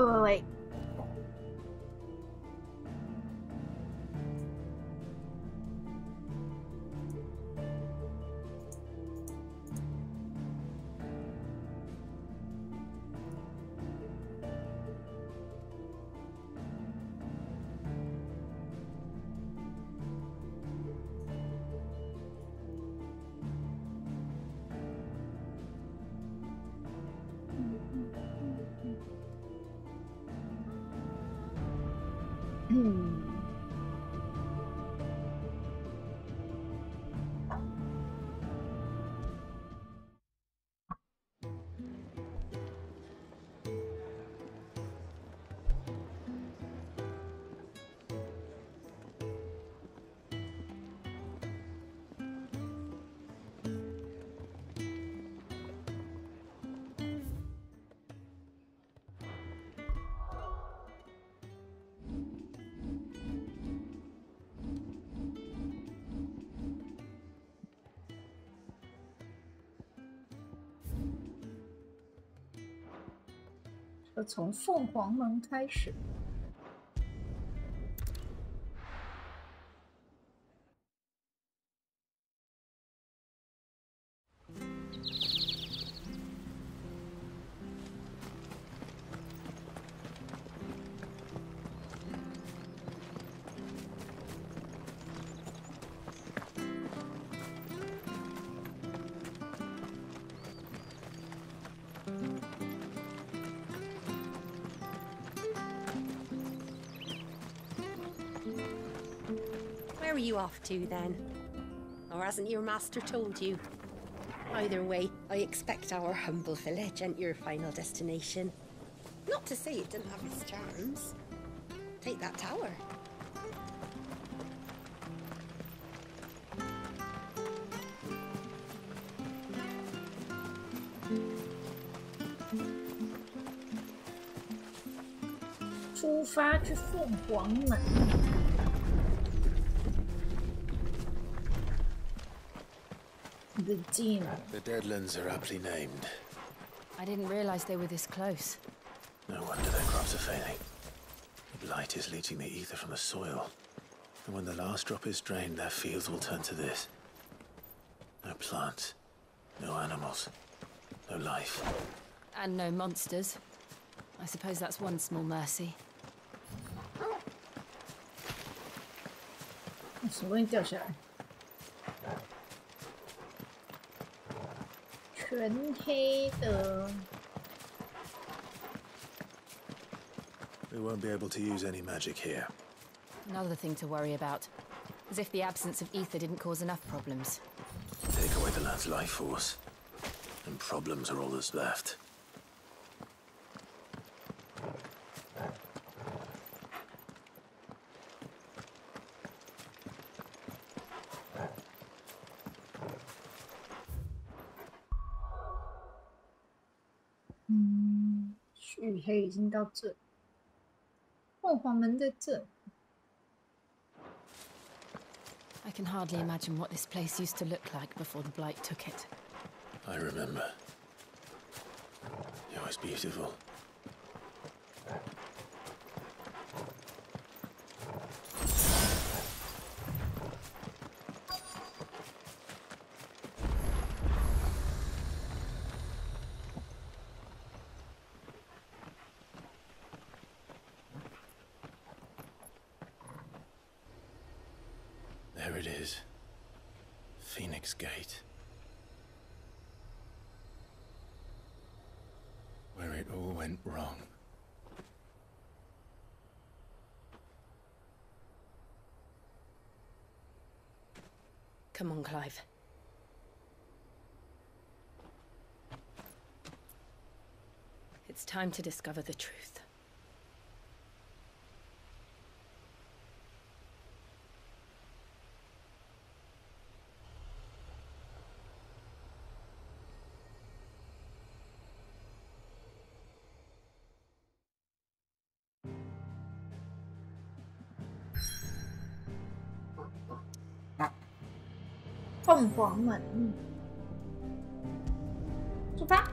喂。从凤凰门开始。Where are you off to, then? Or hasn't your master told you? Either way, I expect our humble village ain't your final destination. Not to say it didn't have its charms. Take that tower. "出发去凤凰门。The Deadlands are aptly named. I didn't realize they were this close. No wonder their crops are failing. The blight is leaching the ether from the soil. And when the last drop is drained, their fields will turn to this. No plants, no animals, no life. And no monsters. I suppose that's one small mercy. 什么东西掉下来？全黑的。We won't be able to use any magic here. Another thing to worry about. As if the absence of ether didn't cause enough problems. Take away the land's life force, and problems are all that's left. 续黑已经到这，凤凰门在这。I can hardly imagine what this place used to look like before the blight took it. I remember. It was beautiful. There it is. Phoenix Gate. Where it all went wrong. Come on, Clive. It's time to discover the truth. "凤凰门，出发！"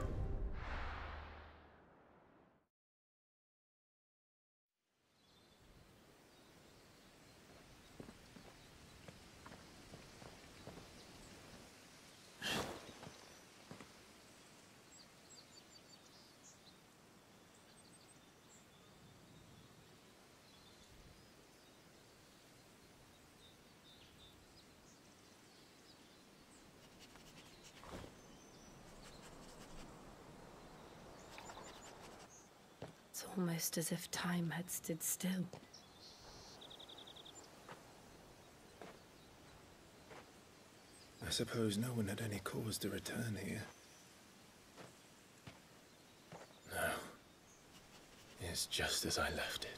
It's almost as if time had stood still. I suppose no one had any cause to return here. No. It's just as I left it.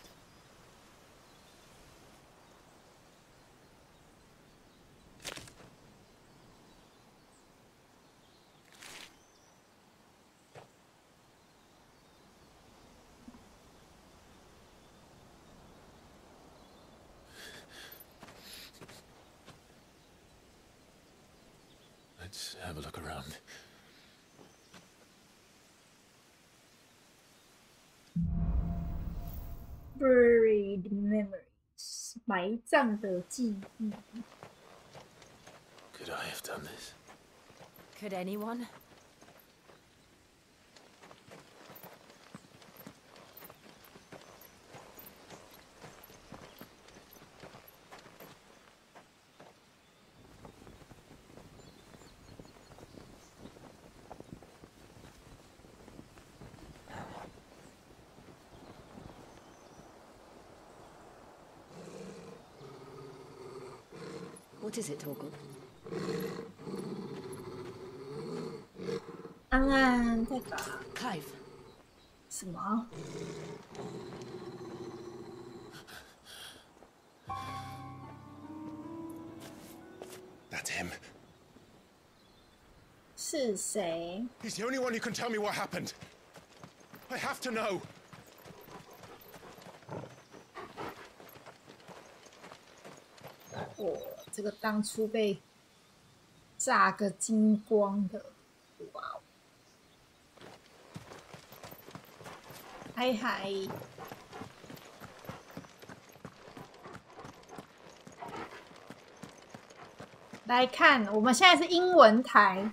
Let's have a look around. Buried memories， 埋葬的记忆。 Could I have done this? Could anyone? What is it, Torgal? 安安在干 Clive. 什么？ That's him. 是谁？ He's the only one who can tell me what happened. I have to know. 这个当初被炸个精光的，哇哦！嗨嗨，来看，我们现在是英文台，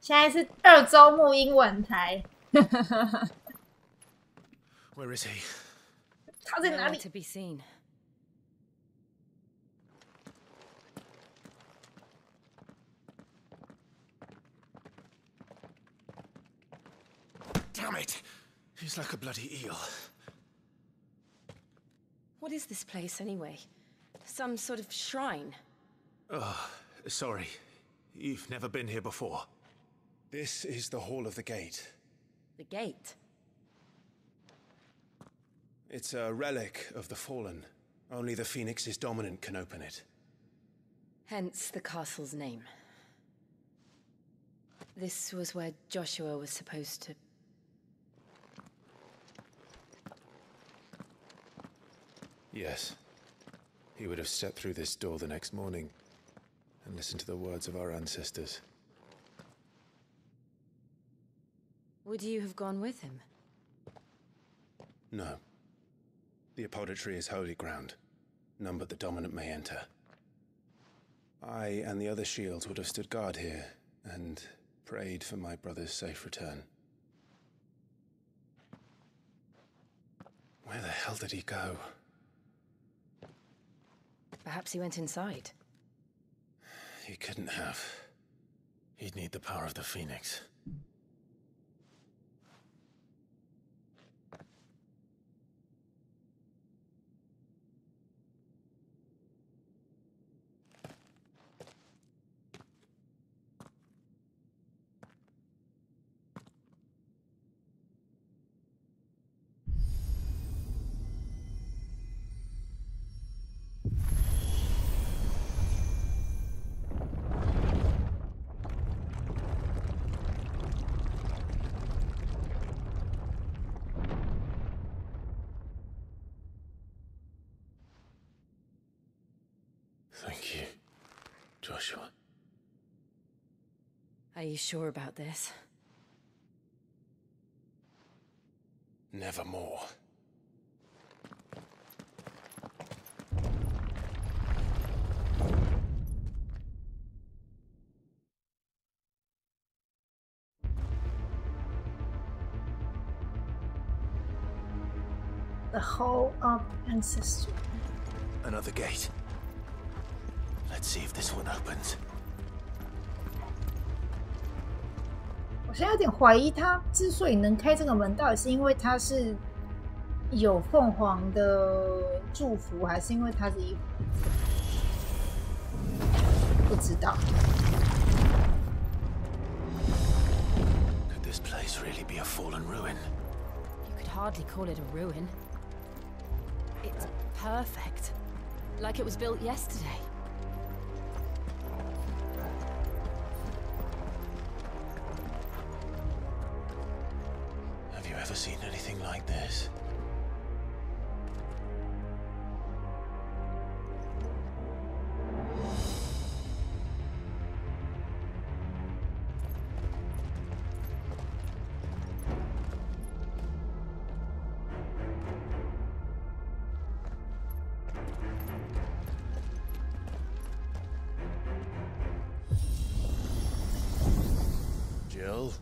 现在是2周目英文台。Where is he? 他在哪 Nowhere 里？ to be seen. Damn it! He's like a bloody eel. What is this place, anyway? Some sort of shrine? Oh, sorry. You've never been here before. This is the Hall of the Gate. The gate? It's a relic of the Fallen. Only the Phoenix's dominant can open it. Hence the castle's name. This was where Joshua was supposed to... Yes. He would have stepped through this door the next morning and listened to the words of our ancestors. Would you have gone with him? No. The apodatory is holy ground. None but the dominant may enter. I and the other shields would have stood guard here and prayed for my brother's safe return. Where the hell did he go? Perhaps he went inside. He couldn't have. He'd need the power of the Phoenix. Thank you, Joshua. Are you sure about this? Nevermore. The Hall of Ancestry. Another gate. Let's see if this one opens. 我我现在有点怀疑，他之所以能开这个门，到底是因为他是有凤凰的祝福，还是因为他是一不知道。Could this place really be a fallen ruin? You could hardly call it a ruin. It's perfect. Like it was built yesterday. Have you ever seen anything like this? Jill?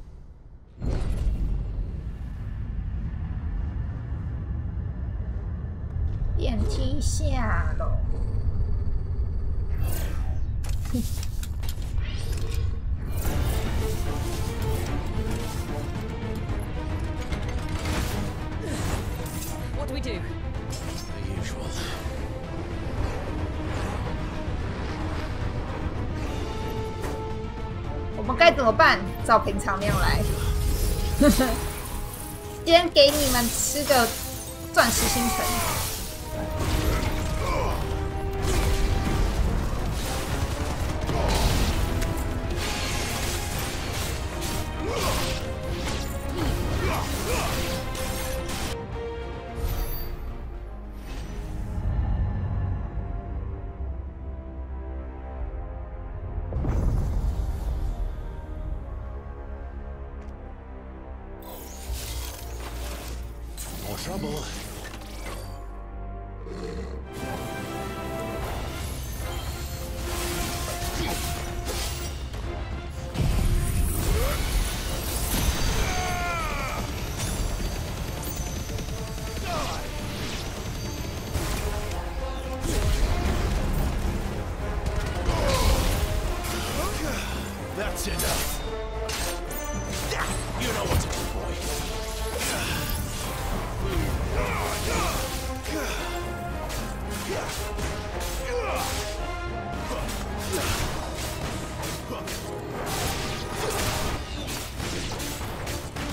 电梯下楼。What do we do? The usual. 我们该怎么办？照平常那样来。今天给你们吃个钻石星辰。More trouble. That's enough. You know what to do, boy.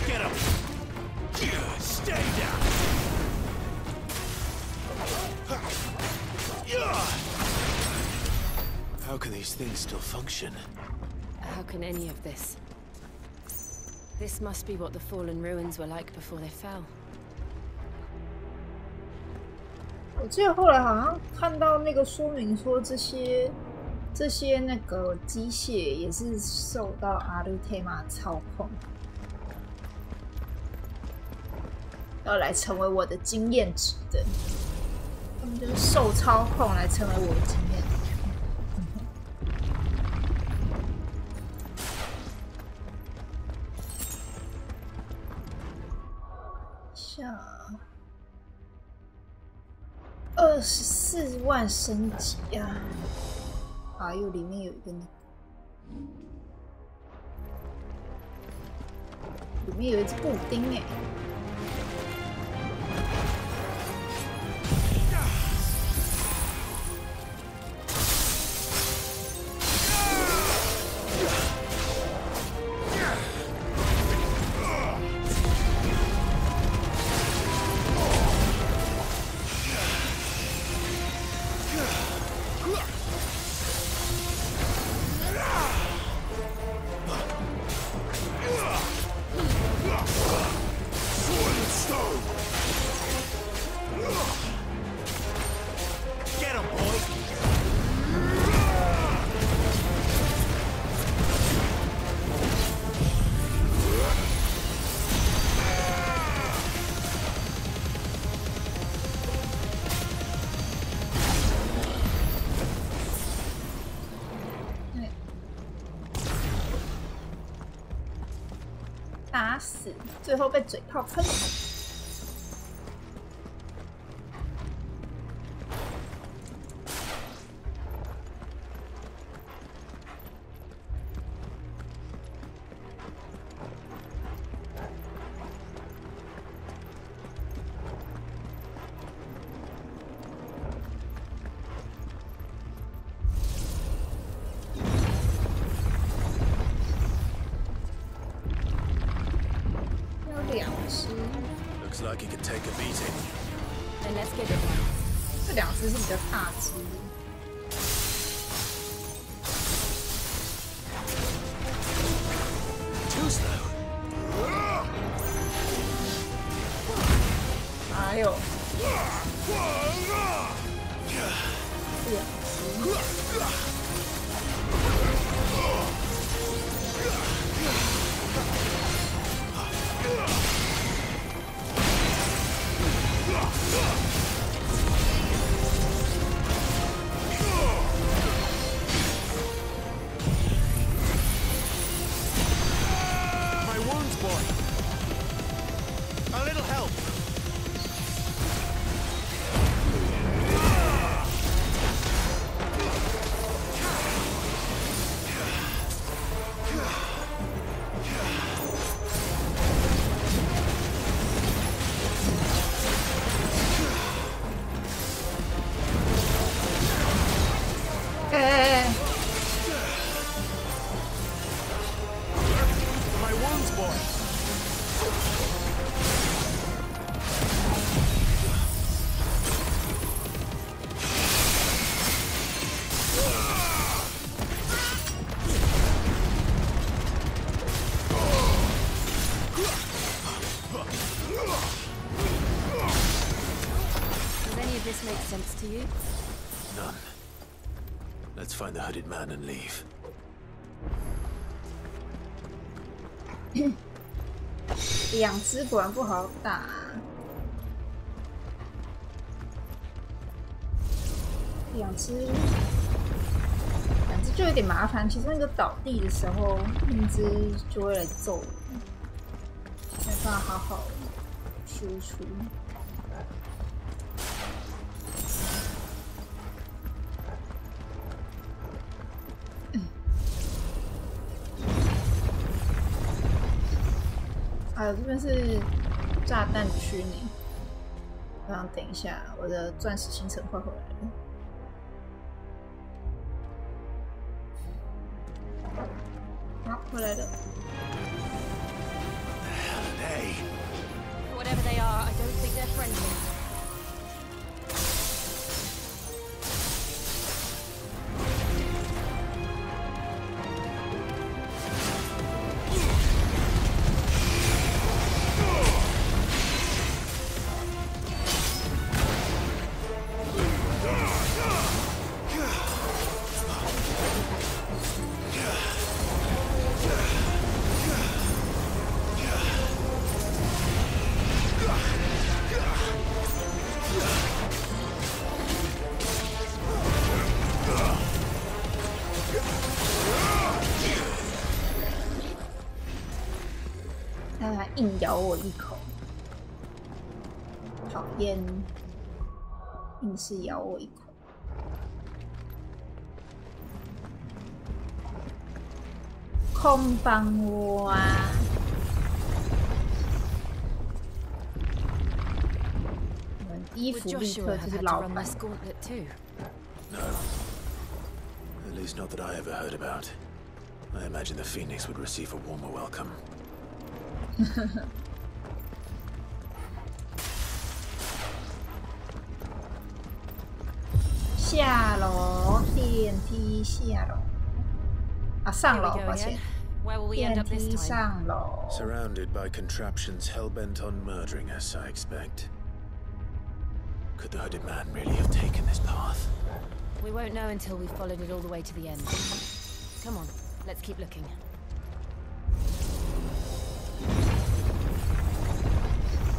Get up. Stay down. How can these things still function? How can any of this? This must be what the fallen ruins were like before they fell. 我记得后来好像看到那个说明说，这些那个机械也是受到阿鲁特玛操控，要来成为我的经验值的。他们就是受操控来成为我的经验值。24万升级啊！啊，又里面有一个那个，里面有一只布丁哎。打死，最后被嘴炮喷死。like he could take a beating. Then let's get it. 这两只是比较大只。Too slow. 哎呦！My wounds, boy. A little help. My wounds, boy. Does any of this make sense to you? None. Let's find the hooded man and leave. 两只果然不好打。两只就有点麻烦，其中一个倒地的时候，另一只就会来揍我，没办法好好输出。还有这边是炸弹区呢，我想等一下，我的钻石星辰快回来了。好，回来了。 Hey. Whatever they are, I don't think they're friendly.他还硬咬我一口，讨厌，硬是咬我一口。空帮我啊！我们衣服立刻就是老板。 No. At least not that I ever heard about. I imagine the Phoenix would receive a warmer welcome. 下楼，电梯下楼。啊，上楼，抱歉。 Where will we end 电 up this 梯 time? 上楼。 Surrounded by contraptions hell-bent on murdering us, I expect. Could the hooded man really have taken this path? We won't know until we've followed it all the way to the end. Come on, let's keep looking.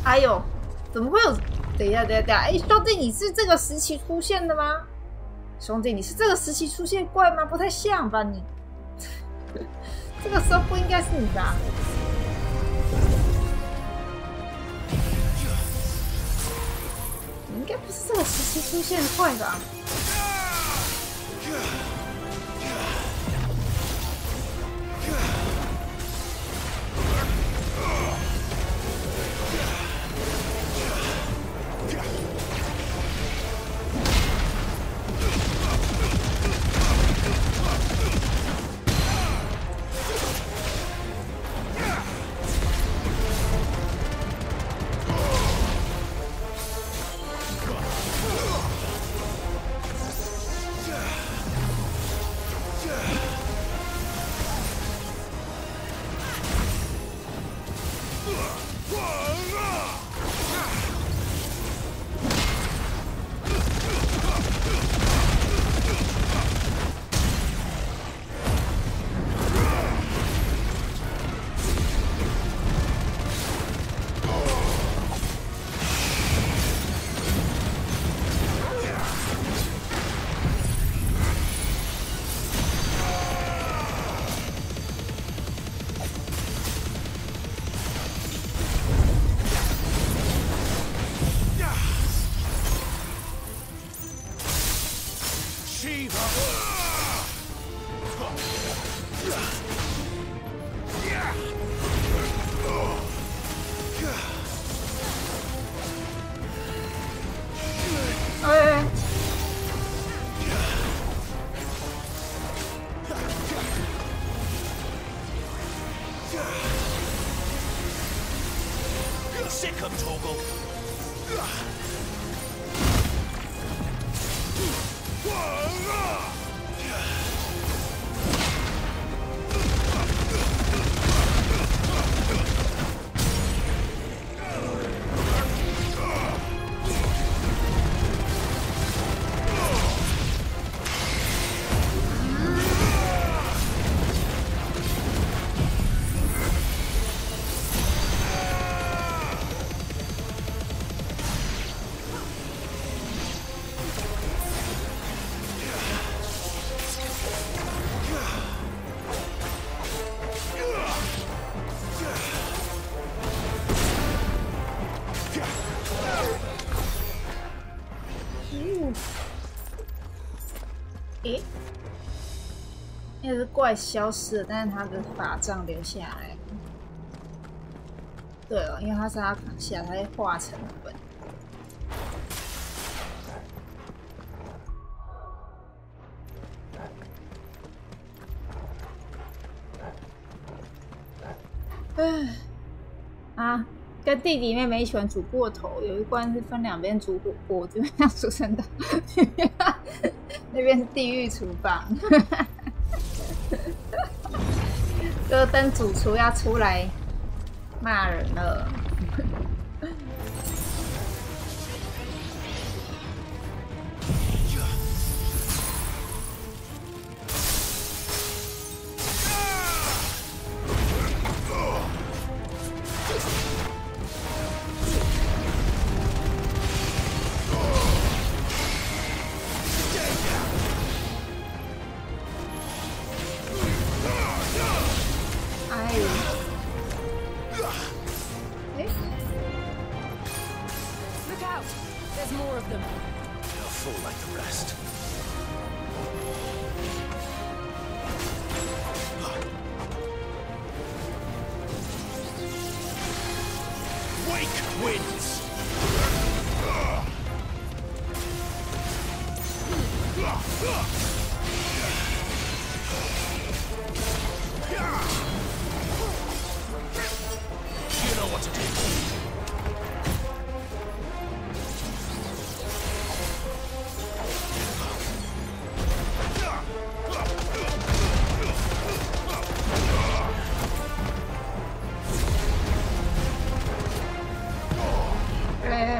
哎呦，怎么会有？等一下，等一下，哎，兄弟，你是这个时期出现的吗？兄弟，你是这个时期出现怪吗？不太像吧你？这个时候不应该是你吧？你应该不是这个时期出现的怪吧？ come, Toggle.诶，那只怪消失了，但是他的法杖留下来。对了，因为他是他扛下，他会化成粉。啊，跟弟弟妹妹一起玩煮过头，有一关是分两边煮火锅，这边要煮成的，那边是地狱厨房。戈登主厨要出来骂人了。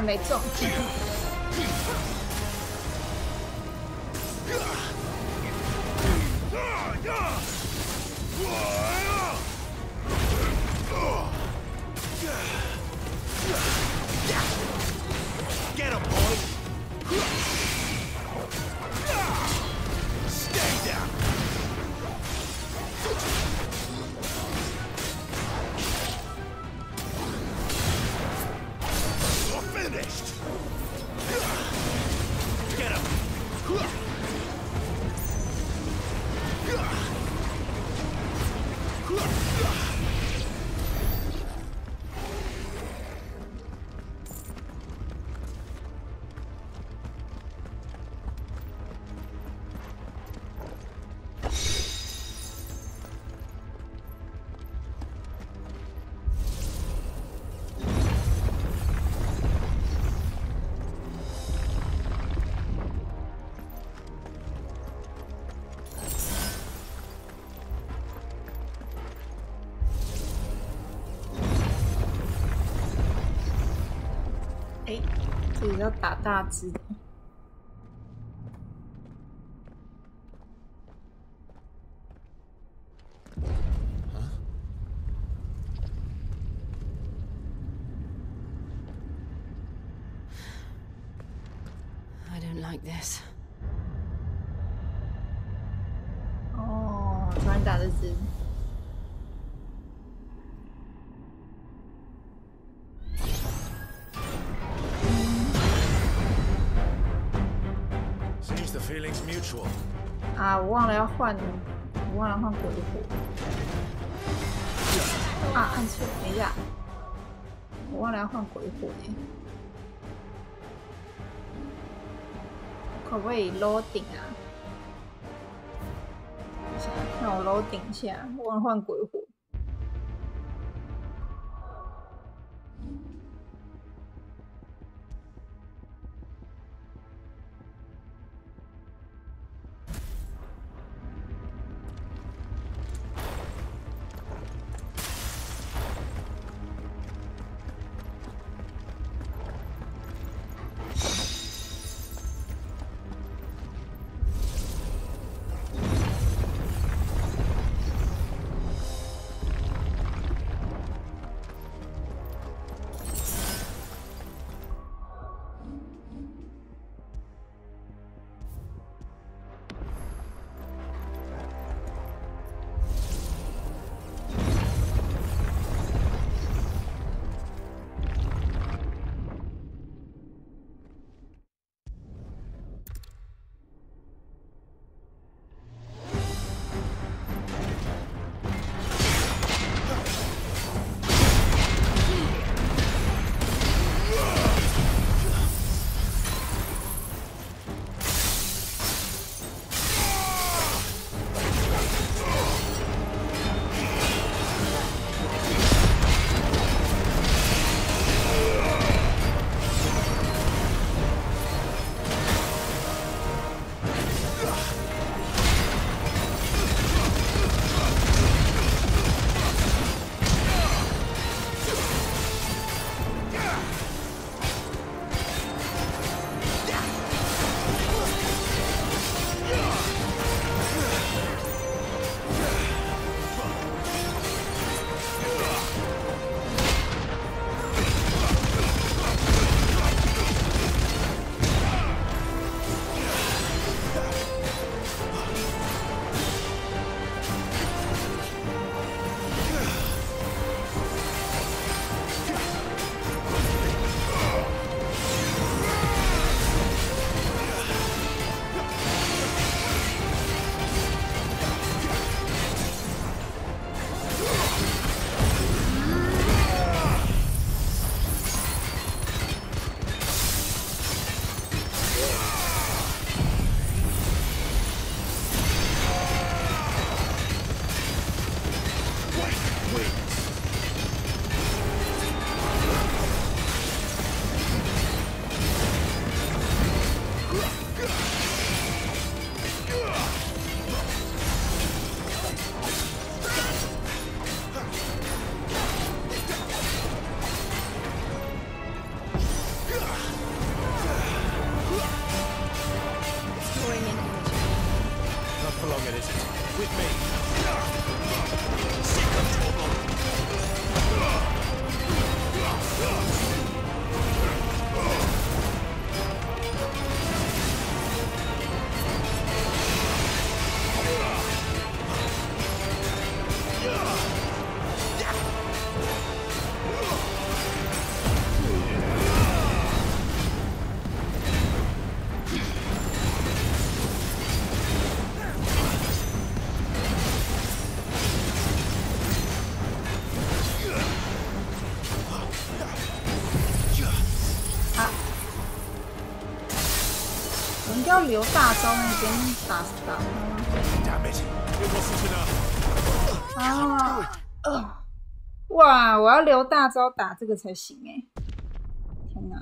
没中。Get him, boy. Stay down. You're finished. Get him. 这里要打大只的。I don't like this. 哦，突然打的只。Feelings mutual. 啊，我忘了换鬼火。啊，按错，等一下，我忘了要换鬼火耶。可不可以 loading 啊？让我 loading 一下，我忘了换鬼火。for long it isn't. With me.要留大招那边打啊！哇！我要留大招打这个才行哎！天哪！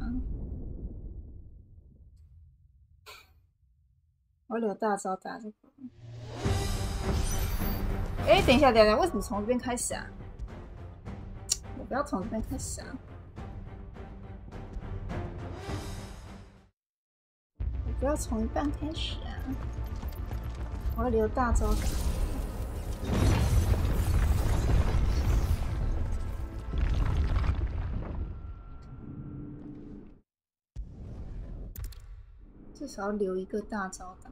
我要留大招打这个。哎，等一下，为什么从这边开始啊？我不要从这边开始啊！不要从一半开始啊！我要留大招打。至少要留一个大招打。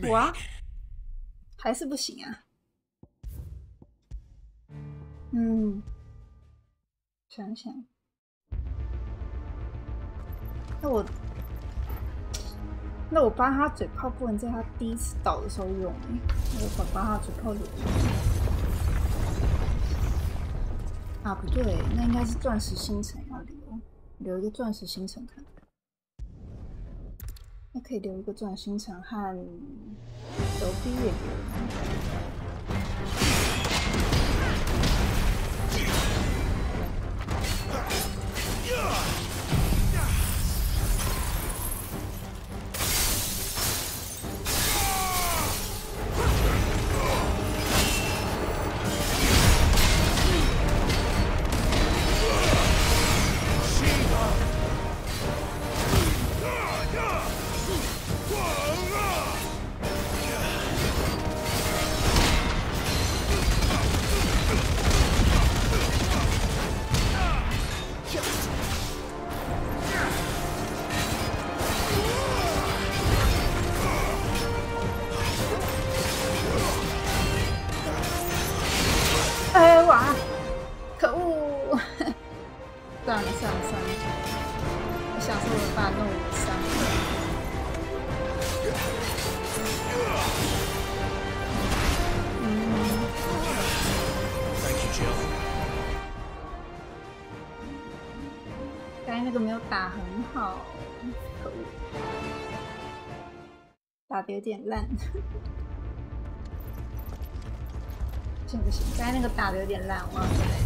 哇，还是不行啊。想想，那我扒他嘴炮不能在他第一次倒的时候用我把他嘴炮留啊，不对，那应该是钻石星辰要留一个钻石星辰看看。那可以留一个钻石星辰和手臂也留。算了，我想说我把它弄无伤。刚才那个没有打很好，可恶，打得有点烂。行不行？刚才那个打得有点烂，我要再来。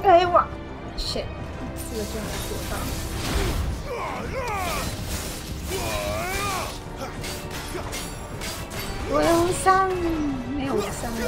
哎哇 ，shit， 这个就没做到。我有伤，没有伤了。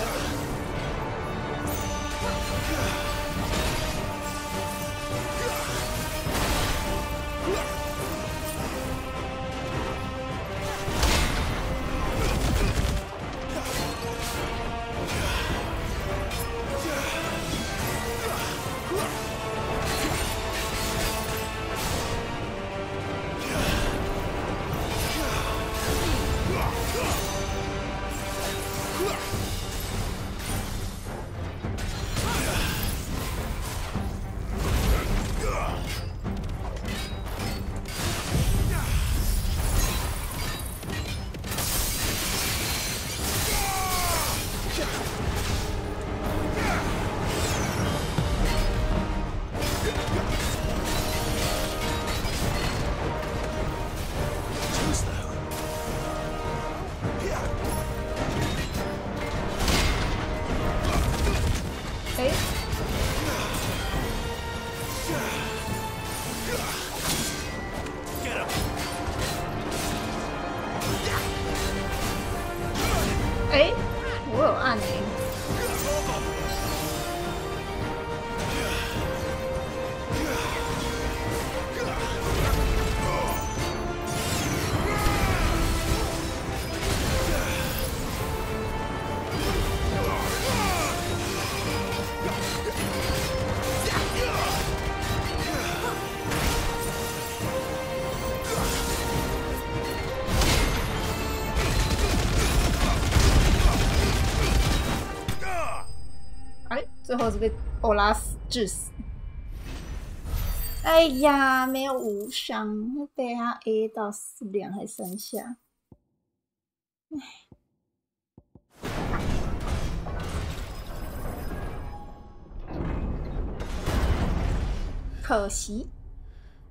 哎，我有按哎。最后是被欧拉斯致死。哎呀，没有无伤，被他 A 到2还3下。可惜，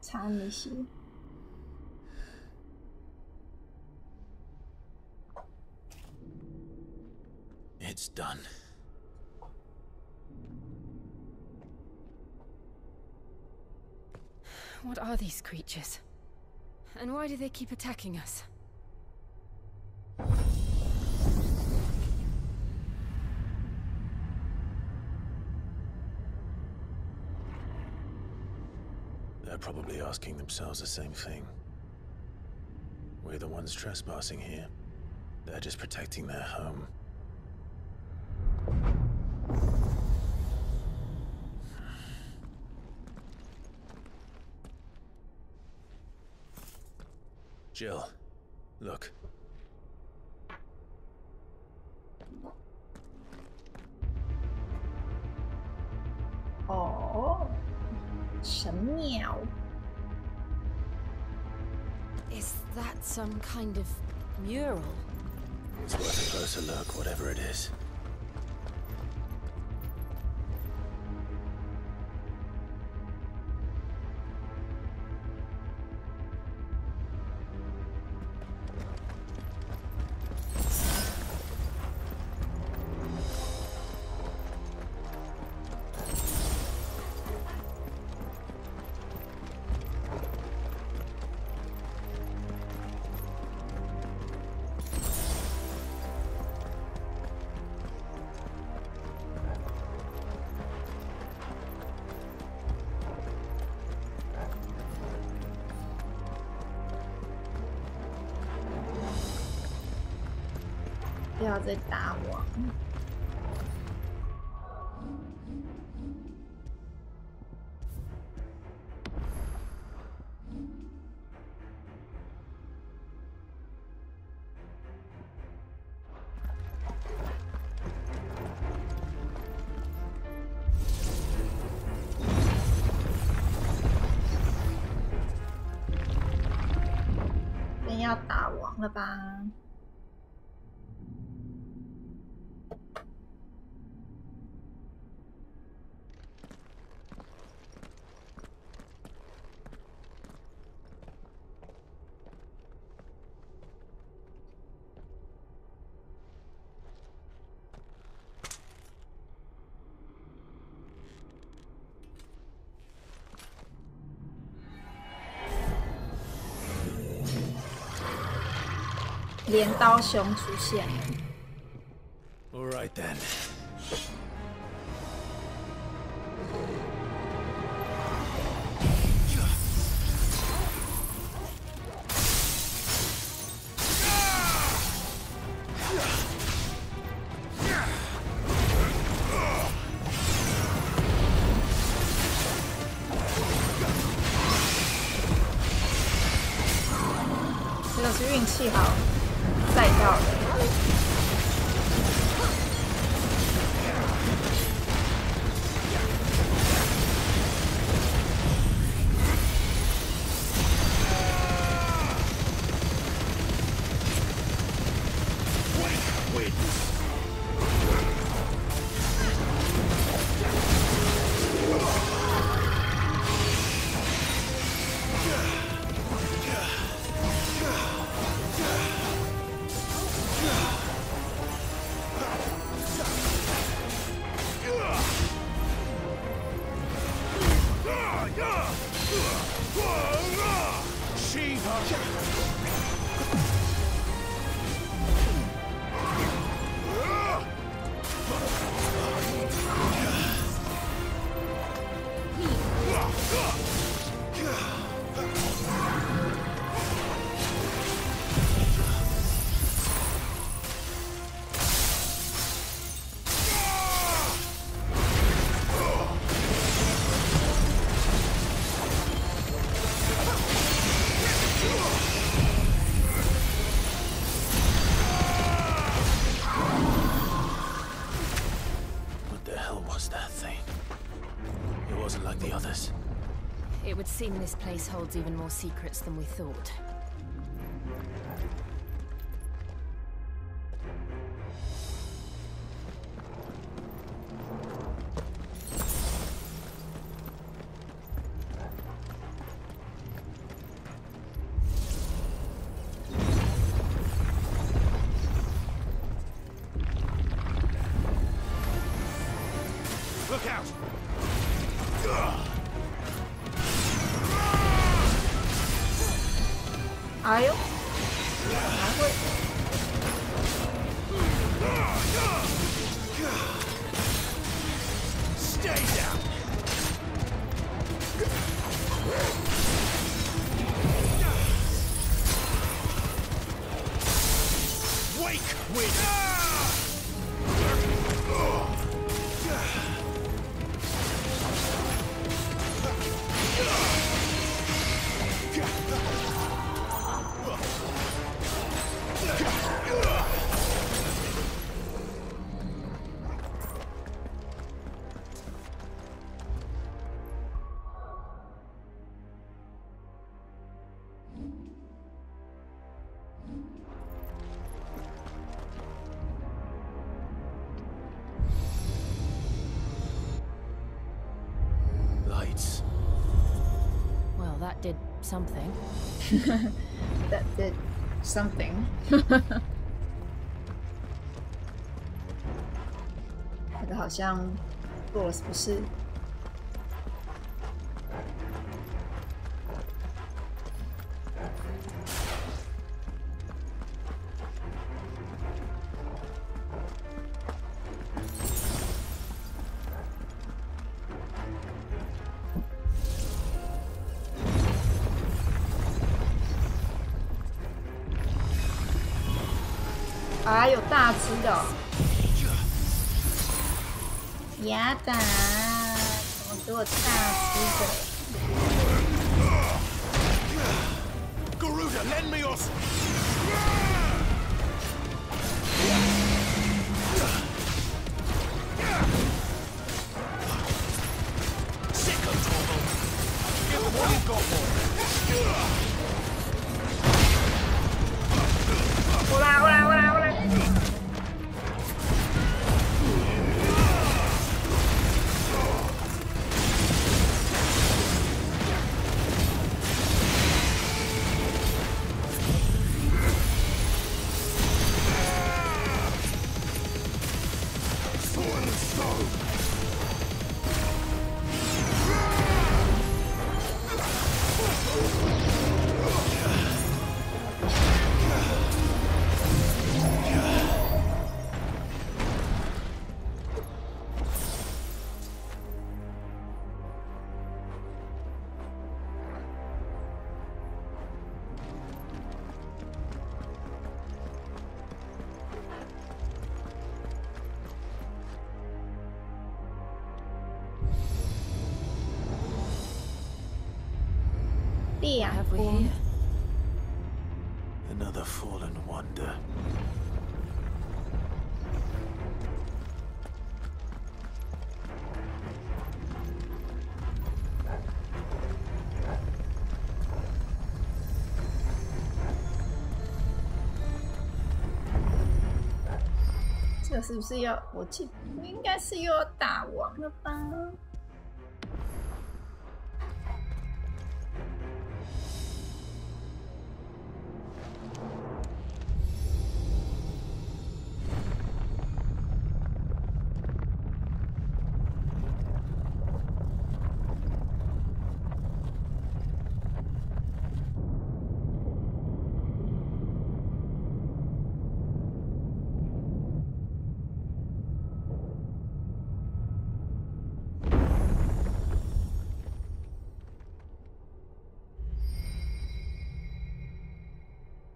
差那些。It's done. What are these creatures? And why do they keep attacking us? They're probably asking themselves the same thing. We're the ones trespassing here. They're just protecting their home. Jill, look. Oh, 神鸟. Is that some kind of mural? It's worth a closer look, whatever it is.不要再打我！真要打王了吧？镰刀熊出现了。All right then.这个是运气好载到的。wasn't like the others. It would seem this place holds even more secrets than we thought. Look out! 哎呦，还会。Stay down. Wake wind. Lights. Well, that did something. That did something. 那个好像做了什么事。哎，有大只的、哦，呀哒，怎么给我大只的？ Garuda, lend me your. Sick of trouble. Give them what you've got for. 过来，过来，过来，过来！Have we here? Another fallen wonder. “这个是不是要？我记应该是又要打王了吧？”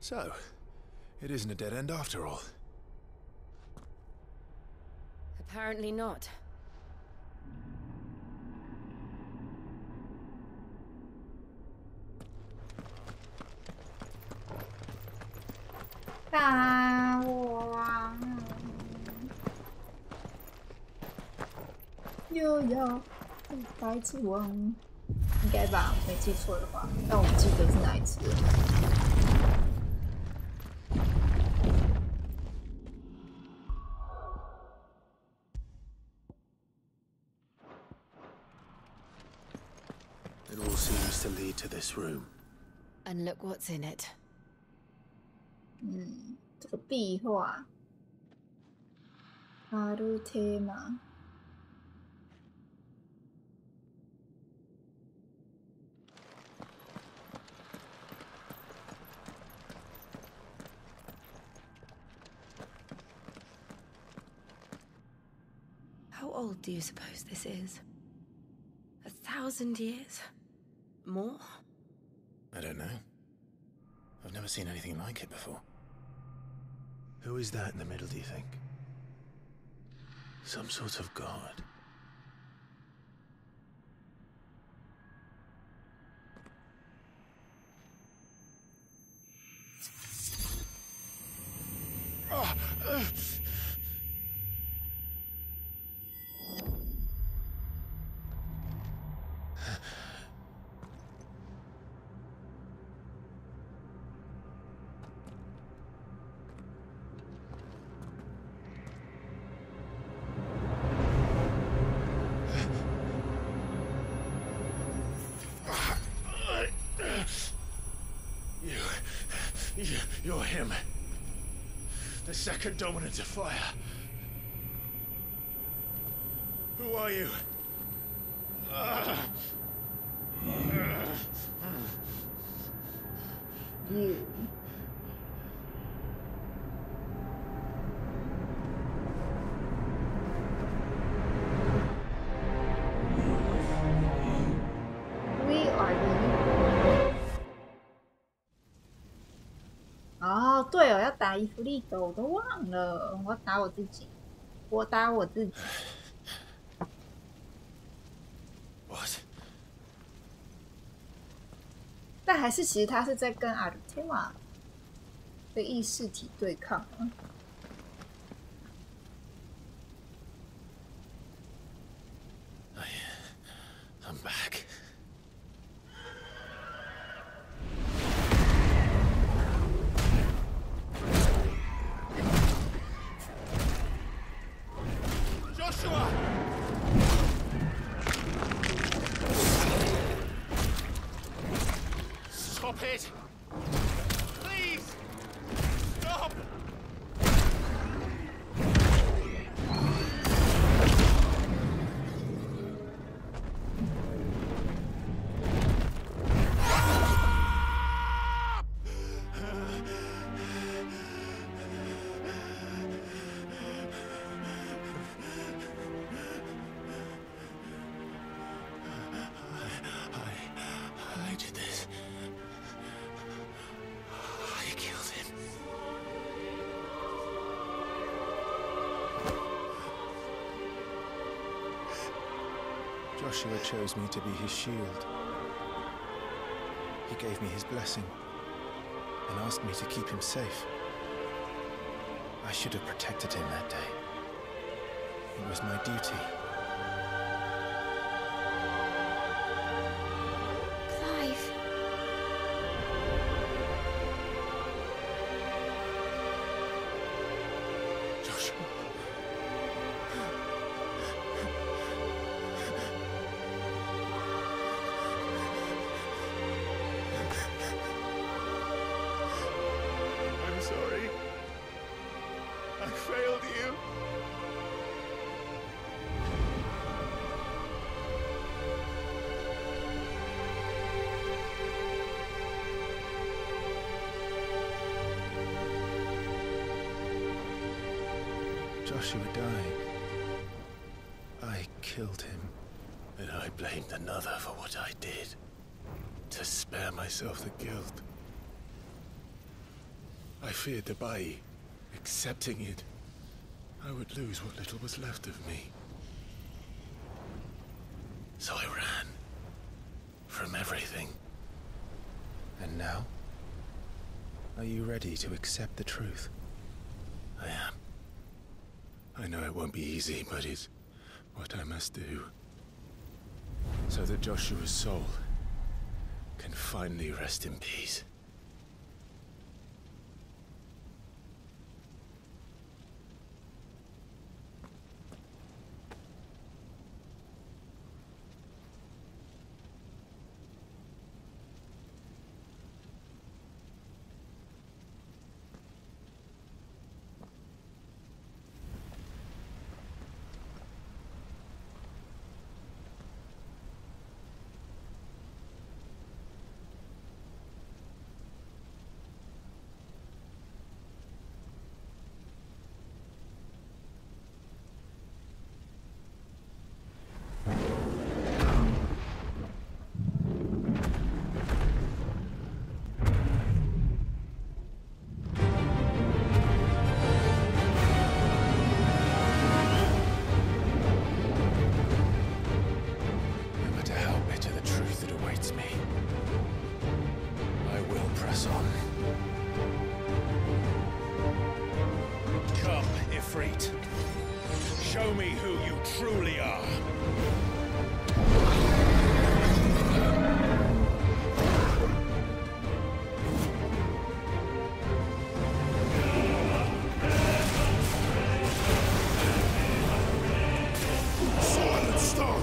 So, it isn't a dead end after all. Apparently not. “大王又要白之王，应该吧？没记错的话，但我不记得是哪一只了。It all seems to lead to this room. And look what's in it. 这个壁画，阿鲁特玛。How old do you suppose this is? 1,000 years? More? I don't know. I've never seen anything like it before. Who is that in the middle, do you think? Some sort of god. You're him. The second dominant of fire. Who are you? You. We are you. 哦，对哦，要打伊芙利特，我都忘了，我打我自己，我打我自己。What? 但还是其实他是在跟阿鲁特玛的意识体对抗啊。I'm back. Joshua! Stop it! Please! Stop! I did this. I killed him. Joshua chose me to be his shield. He gave me his blessing and asked me to keep him safe. I should have protected him that day. It was my duty. Clive. Joshua. I'm sorry. I failed you. Joshua died. I killed him. And I blamed another for what I did. To spare myself the guilt. I feared that by accepting it, I would lose what little was left of me. So I ran. From everything. And now? Are you ready to accept the truth? I am. I know it won't be easy, but it's what I must do. so that Joshua's soul can finally rest in peace. Show me who you truly are. Silent stone.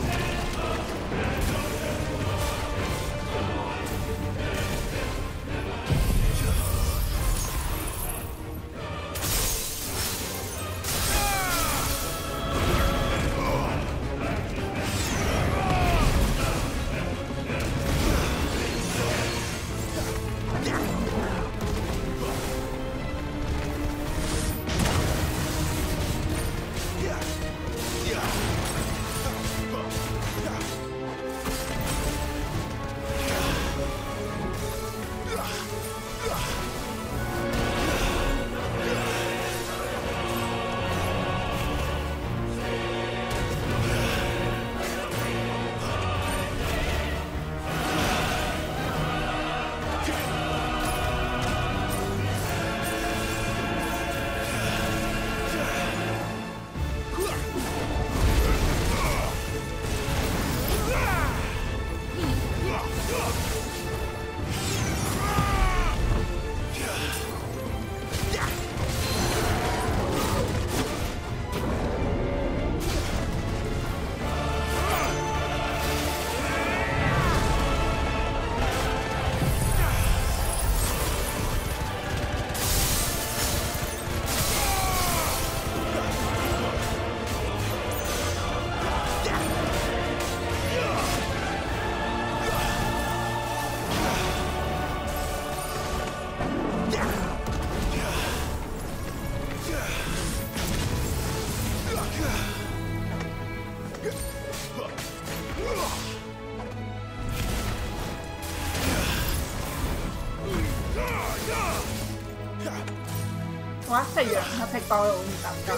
哇，太远了，它太高了，我你挡不到。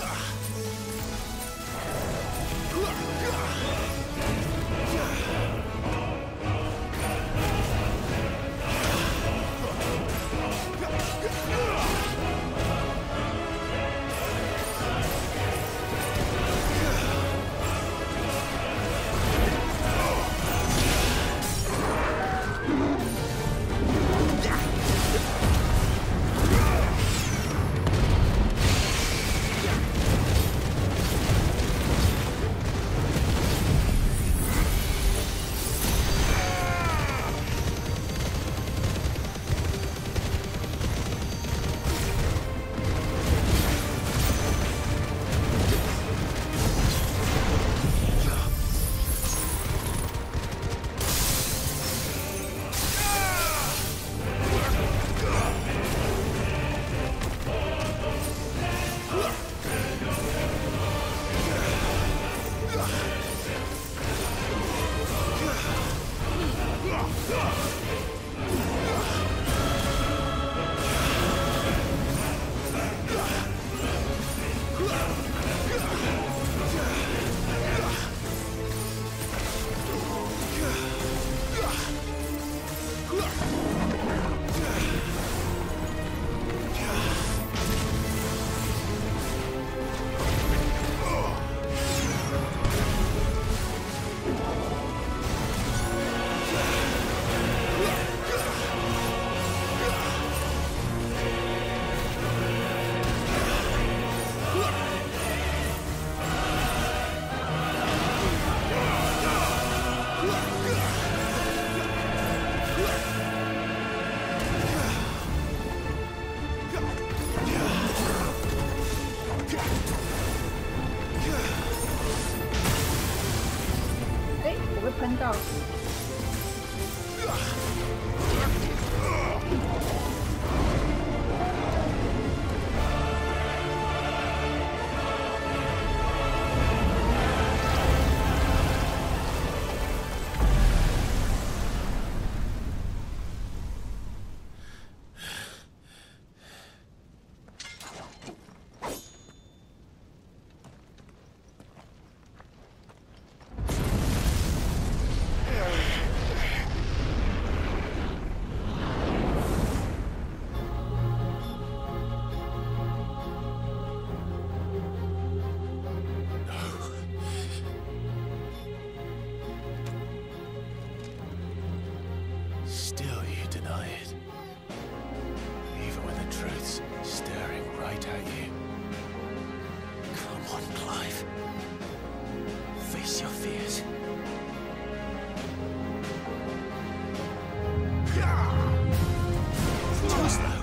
被喷到。Still you deny it. Even when the truth's staring right at you. Come on, Clive. Face your fears. Too slow.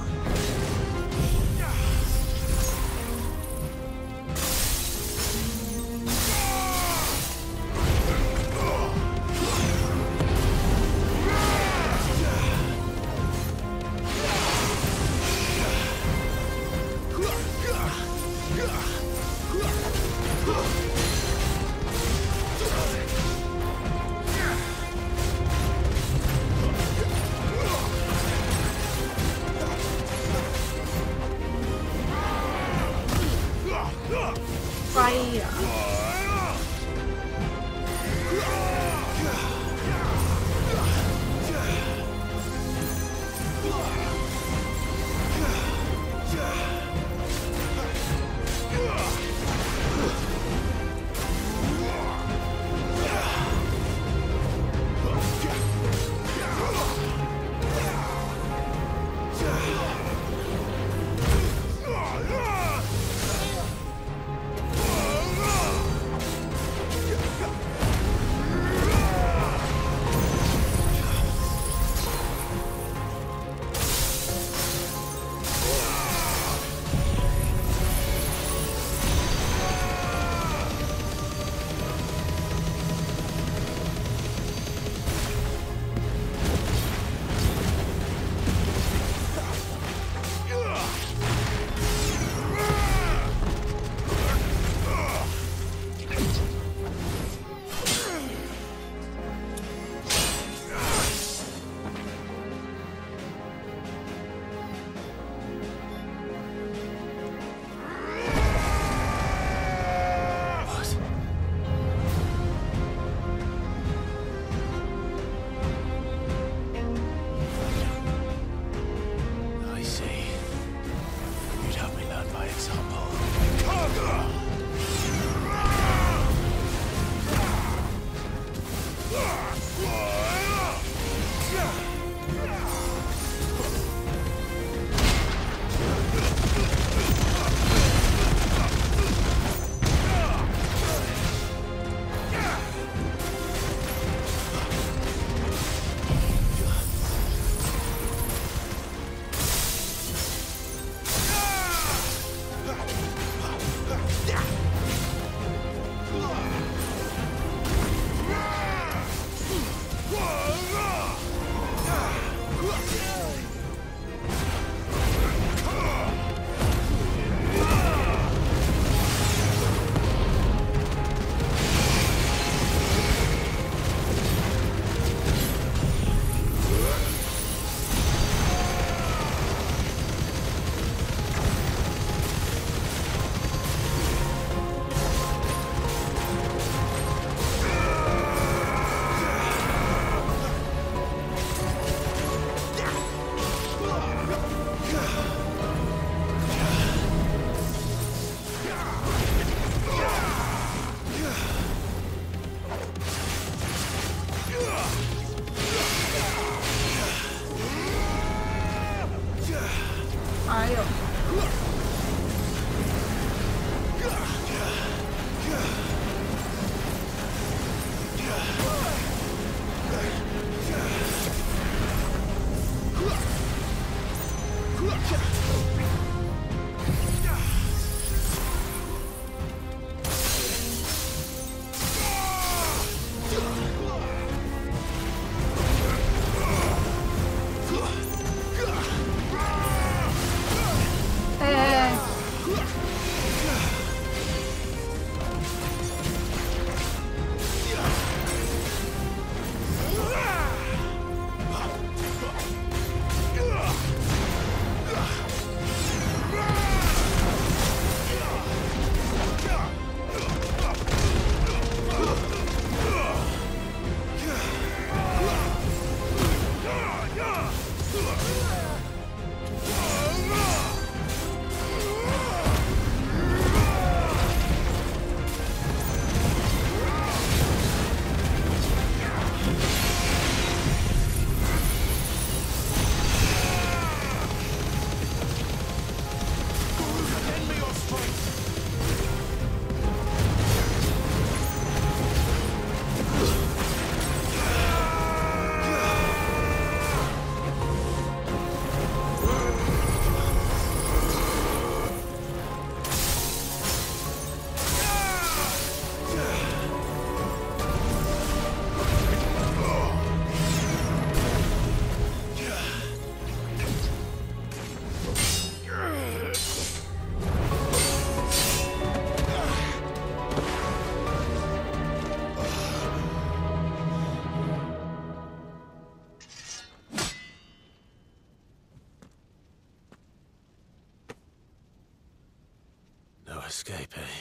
escape, eh?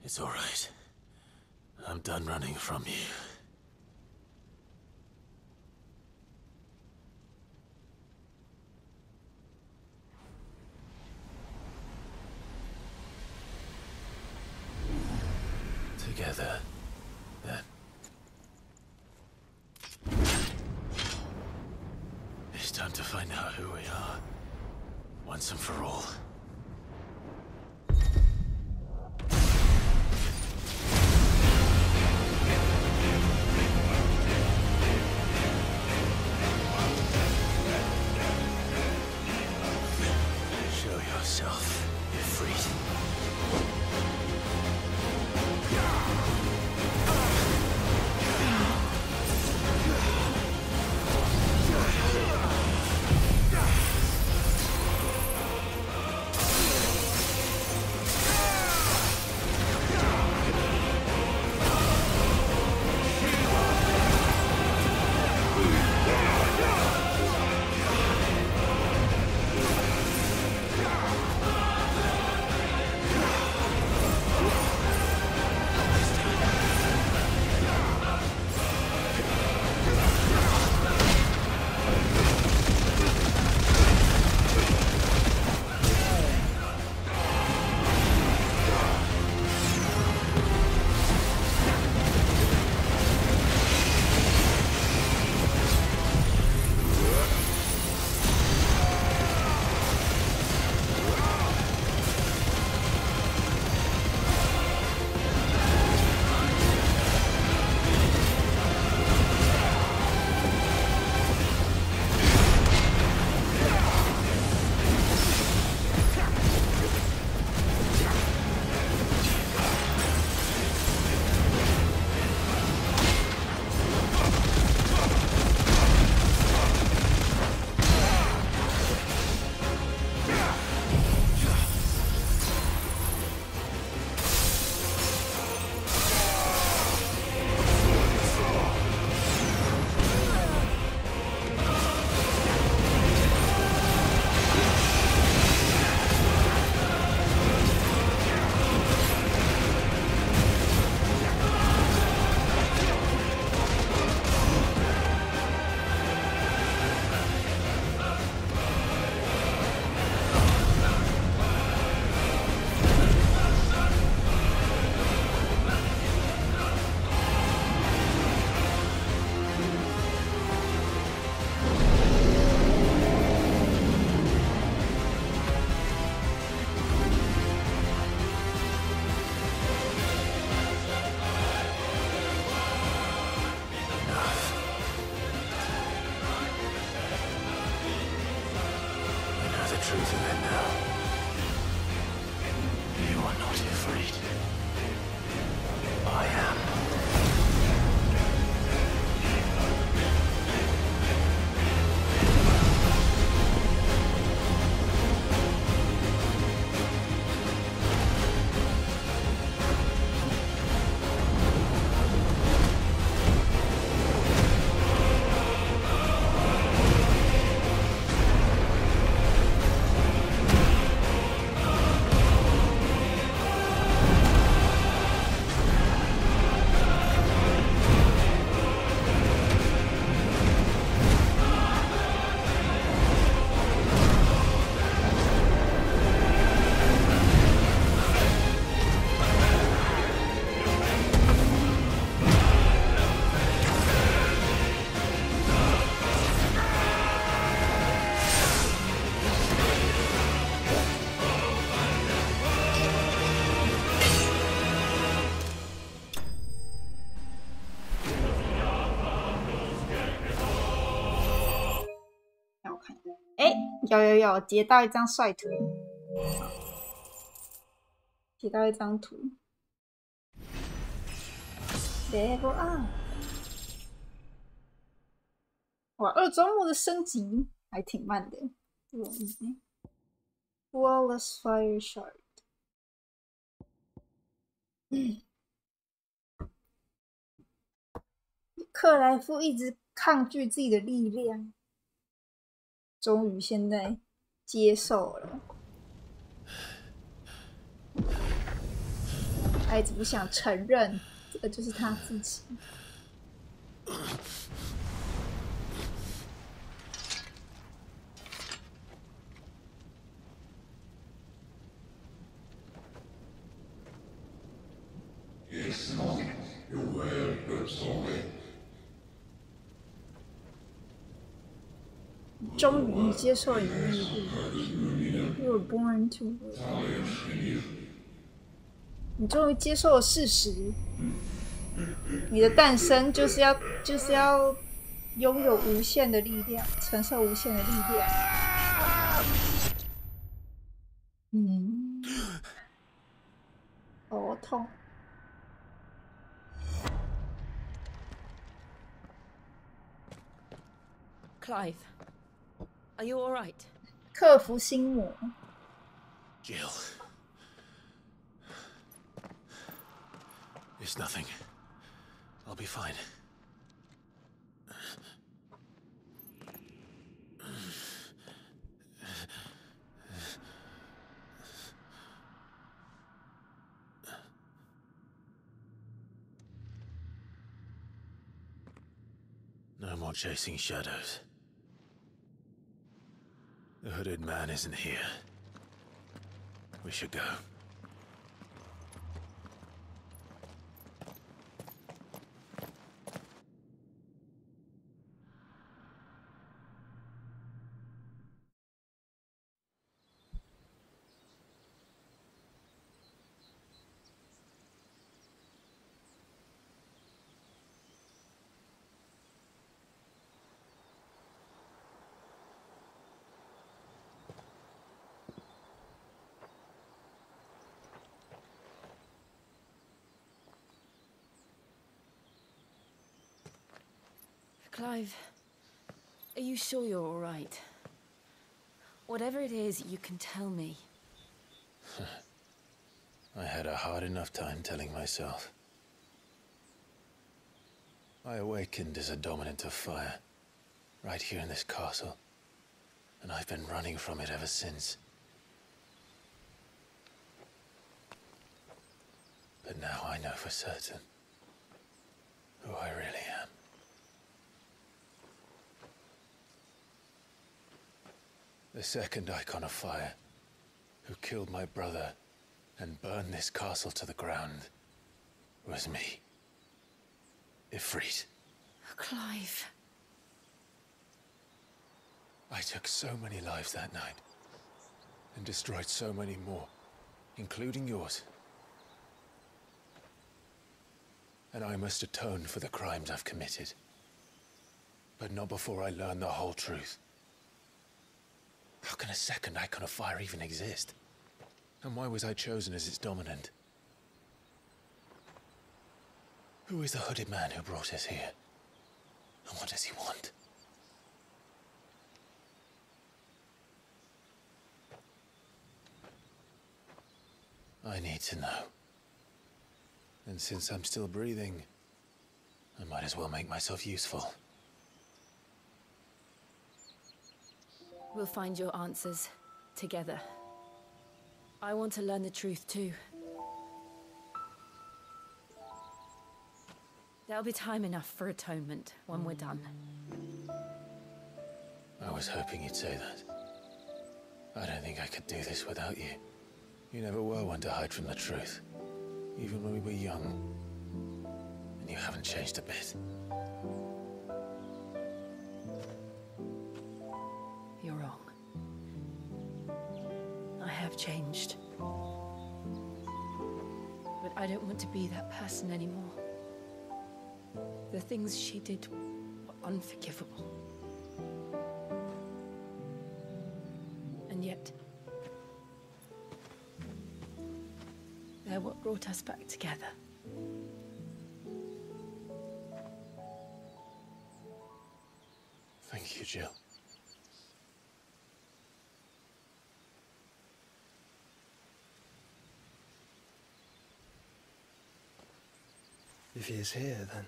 It's all right. I'm done running from you. Together, then. It's time to find out who we are, once and for all. Show yourself, Ifrit. truth of it now. You are not afraid. I am.有截到一张帅图，截到一张图。Level up， 哇，2周目的升级还挺慢的，不容易。Flawless Fire Shard， 克莱夫一直抗拒自己的力量。终于现在接受了。他一直不想承認，這個就是他自己。终于接受你的命运 ，You were born to work。你终于接受了事實，你的誕生就是要擁有無限的力量，承受無限的力量。哦，痛。Clive, are you all right? 克服心魔。Jill. It's nothing. I'll be fine. No more chasing shadows. The hooded man isn't here. We should go. Clive, are you sure you're all right? Whatever it is, you can tell me. I had a hard enough time telling myself. I awakened as a dominant of fire, right here in this castle, and I've been running from it ever since. But now I know for certain who I really am. The second icon of fire, who killed my brother and burned this castle to the ground, was me. Ifrit. Clive. I took so many lives that night, and destroyed so many more, including yours. And I must atone for the crimes I've committed. But not before I learn the whole truth. How can a second icon of fire even exist? And why was I chosen as its dominant? Who is the hooded man who brought us here? And what does he want? I need to know. And since I'm still breathing, I might as well make myself useful. We'll find your answers together. I want to learn the truth too. There'll be time enough for atonement when we're done. I was hoping you'd say that. I don't think I could do this without you. You never were one to hide from the truth, even when we were young. And you haven't changed a bit. You're wrong. I have changed. But I don't want to be that person anymore. The things she did were unforgivable. And yet, they're what brought us back together. Thank you, Jill. If he is here, then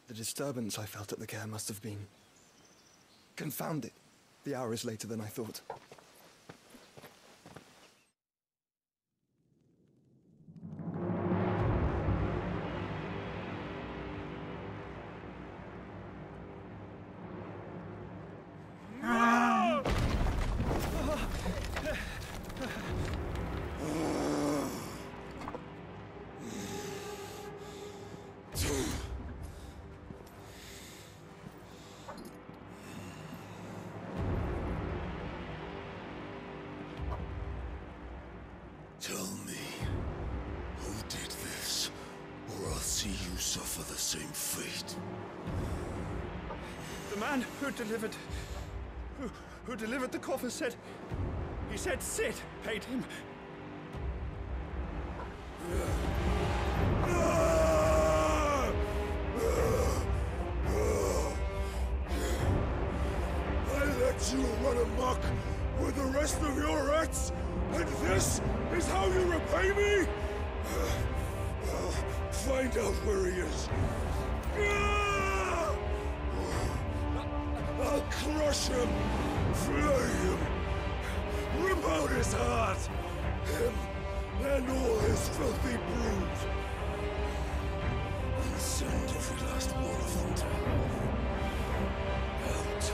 the disturbance I felt at the care must have been confounded. The hour is later than I thought. suffer the same fate. The man who delivered the coffer said, he said Sid paid him. I let you run amok with the rest of your rats, and this is how you repay me? Find out where he is. I'll crush him, flay him, rip out his heart, him and all his filthy brood, and send every last one of them to hell. Out.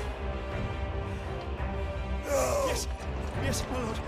No! Yes, yes, my lord.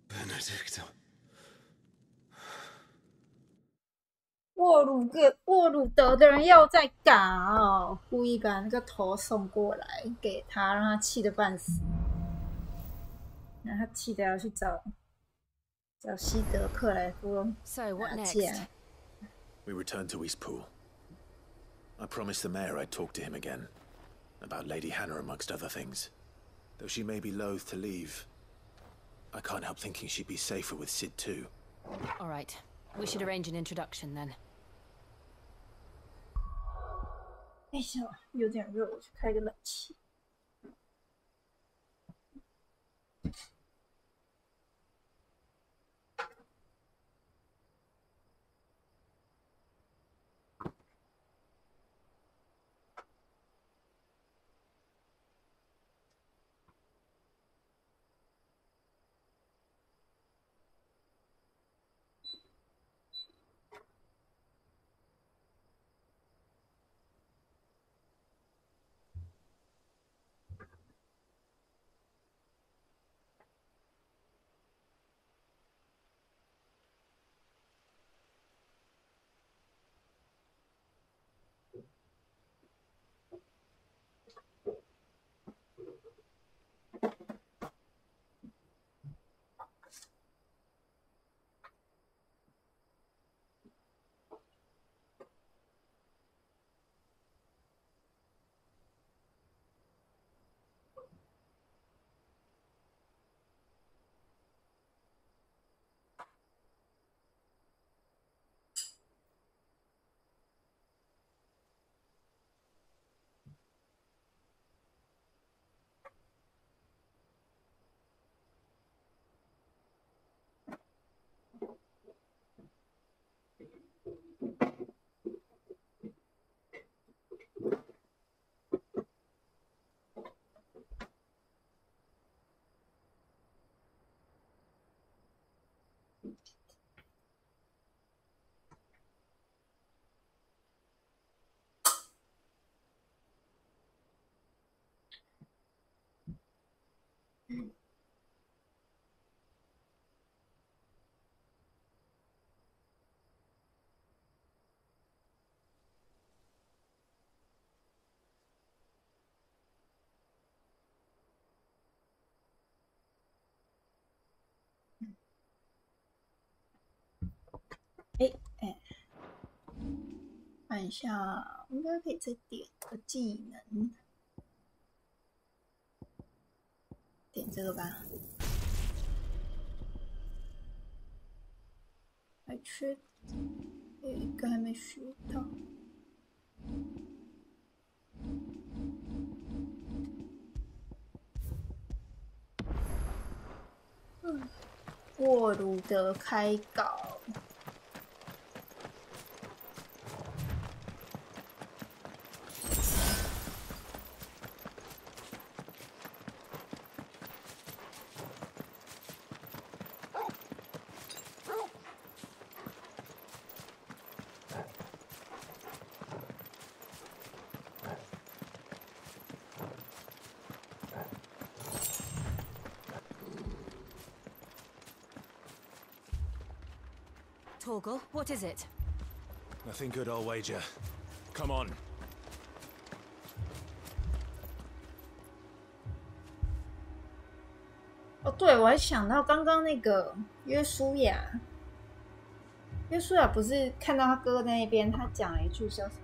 Benedicta. 沃鲁德的人又在搞，故意把那个头送过来给他，让他气得半死。那他气得要去找西德克来夫打架。We returned to Eastpool. I promised the mayor I'd talk to him again about Lady Hannah amongst other things. Though she may be loath to leave, I can't help thinking she'd be safer with Sid too. All right. We should arrange an introduction then. 哎呀，有点热，我去开个冷气。看一下，应该可以再点个技能，点这个吧。还缺，有一个还没学到。过炉的开稿。Torgal, what is it? Nothing good, I'll wager. Come on. 哦，对，我还想到刚刚那个约书亚，约书亚不是看到他哥哥在那边，他讲了一句叫什么？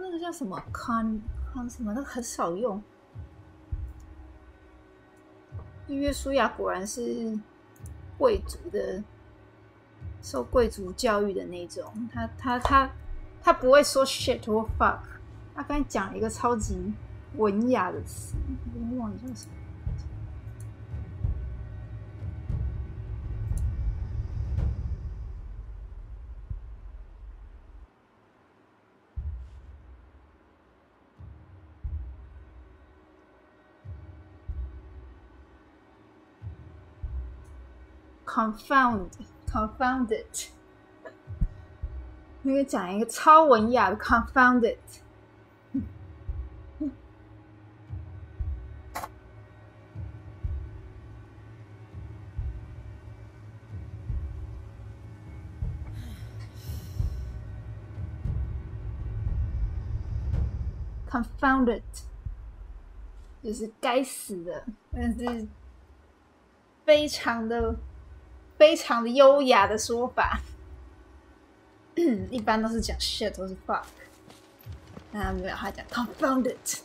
那个叫什么 con 什么，那个很少用。约书亚果然是贵族的，受贵族教育的那种。他不会说 shit 或 fuck。他刚才讲了一个超级文雅的词，我忘了叫什么。confounded， 那个讲一个超文雅的 confounded， confounded 就是该死的，但是非常的优雅的说法，一般都是讲 shit 或是 fuck， 那没有，他讲 confounded，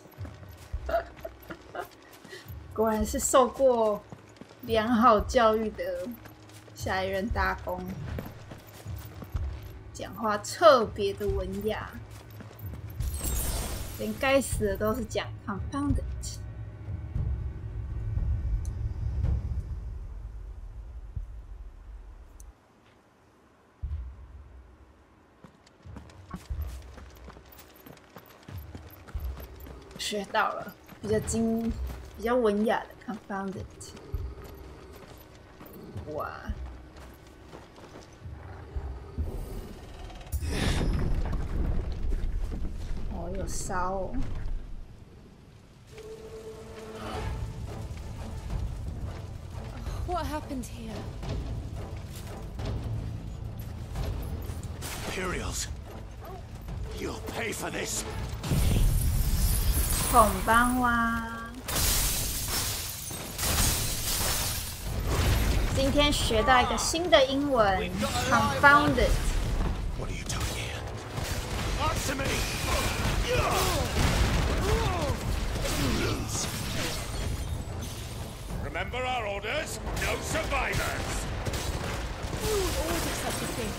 果然是受过良好教育的下一任大公，讲话特别的文雅，连该死的都是讲 confounded。学到了，比较文雅的 confounded。哇！哦，有烧哦。What happened here? Imperials, you'll pay for this. こんばんは。今天学到一个新的英文 ，confounded。What are you doing here? Answer me! Remember our orders? No survivors. Who ordered such a thing?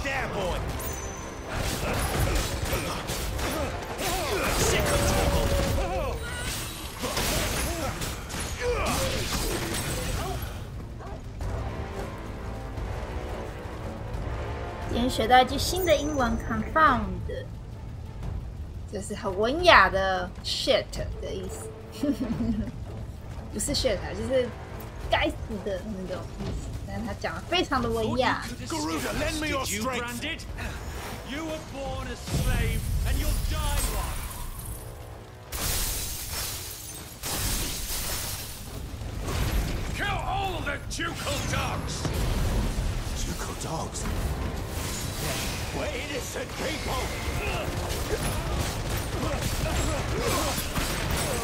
There, boy. 今天学到一句新的英文 confound， 就是很文雅的 shit 的意思，不是 shit， 就是该死的那种意思。但他讲的非常的文雅。Garuda, lend me your strength. You were born a slave, and you'll die one. Kill all the ducal dogs. Ducal dogs? We're innocent people.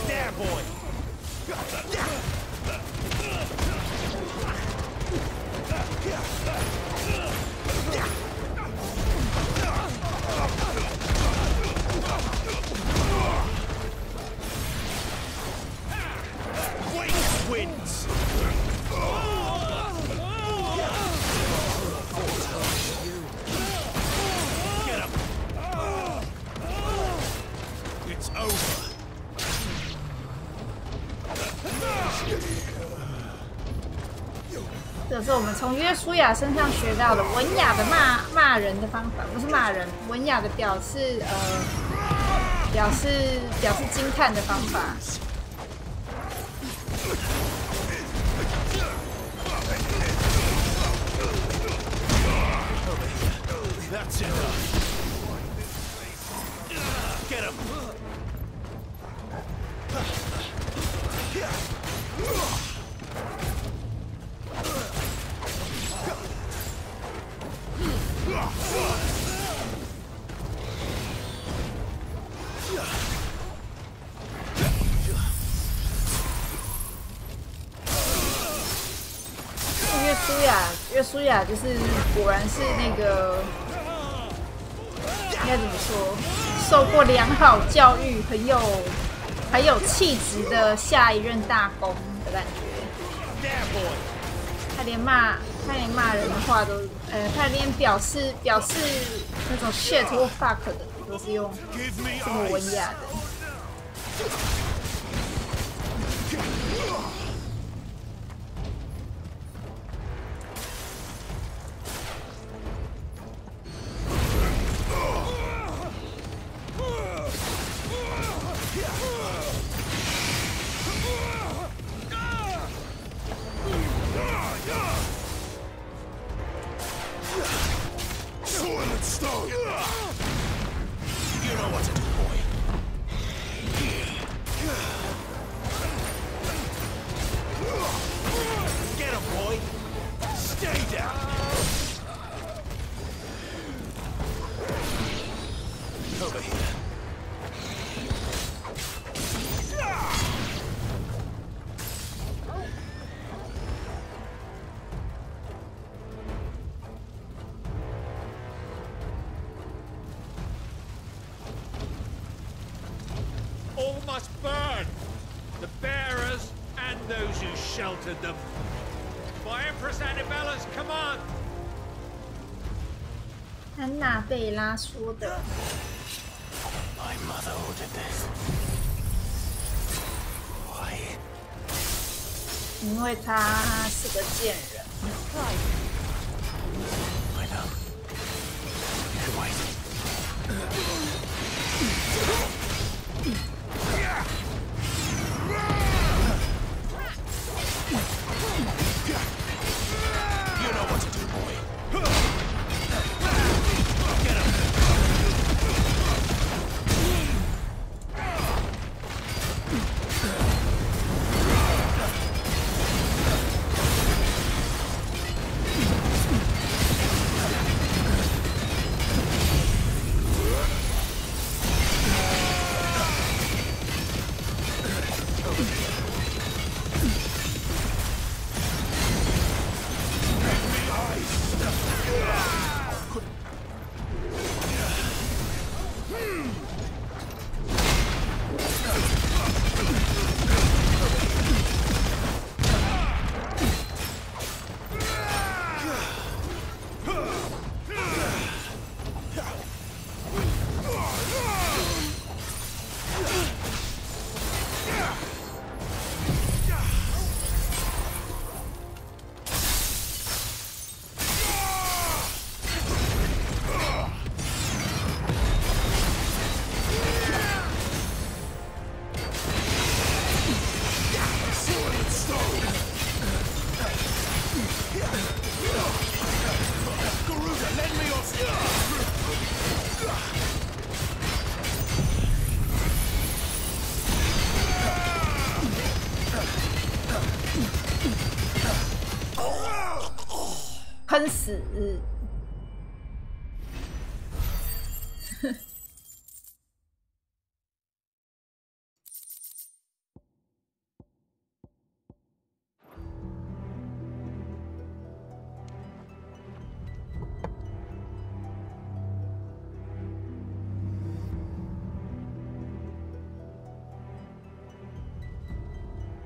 There, boy. Waste wins. Get him. It's over. 这是我们从约书亚身上学到的文雅的骂人的方法，不是骂人，文雅的表示惊叹的方法。That's enough. Get him.约书亚就是果然是那个应该怎么说，受过良好教育、很有气质的下一任大公的感觉。他连骂人的话都，他连表示那种 shit 或 fuck 的都是用这么文雅的。All must burn! The bearers and those who sheltered them. By Empress Annabella's command! 安娜贝拉说的。My mother ordered this. Why? 因为他是个贱人。I know. You can wait. You know what to do, boy. 喷死。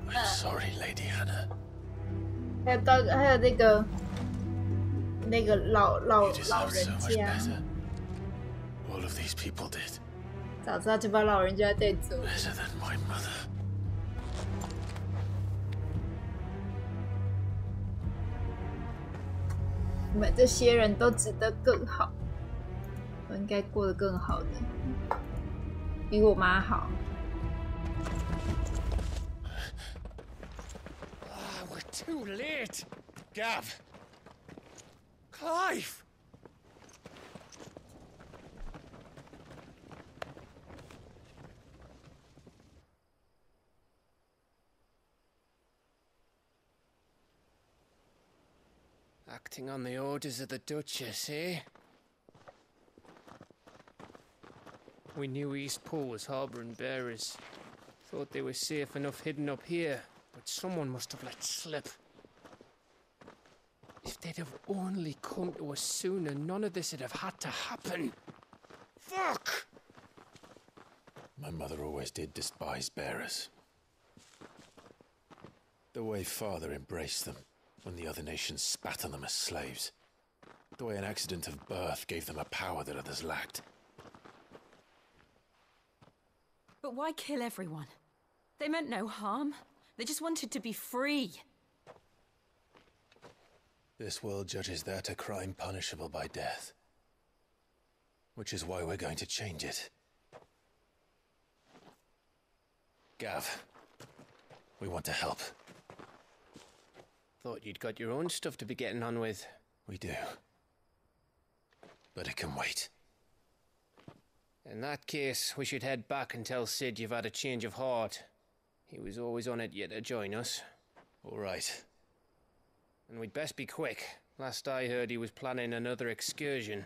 I'm sorry, Lady Hannah. 还有那个老 You 人 deserve so much 家， better. All of these people did. 早知道就把老人家带走。 Better than my mother. 你们这些人都值得更好，我应该过得更好的，比我妈好。 We're too late. Gav. Clive. Acting on the orders of the Duchess, eh? We knew East Pool was harbouring bearers. Thought they were safe enough hidden up here, but someone must have let slip. If they'd have only come to us sooner, none of this would have had to happen. Fuck! My mother always did despise bearers. The way Father embraced them when the other nations spat on them as slaves. The way an accident of birth gave them a power that others lacked. But why kill everyone? They meant no harm. They just wanted to be free. This world judges that a crime punishable by death. Which is why we're going to change it. Gav, we want to help. Thought you'd got your own stuff to be getting on with. We do. But it can wait. In that case, we should head back and tell Sid you've had a change of heart. He was always on it yet to join us. All right. And we'd best be quick. Last I heard, he was planning another excursion.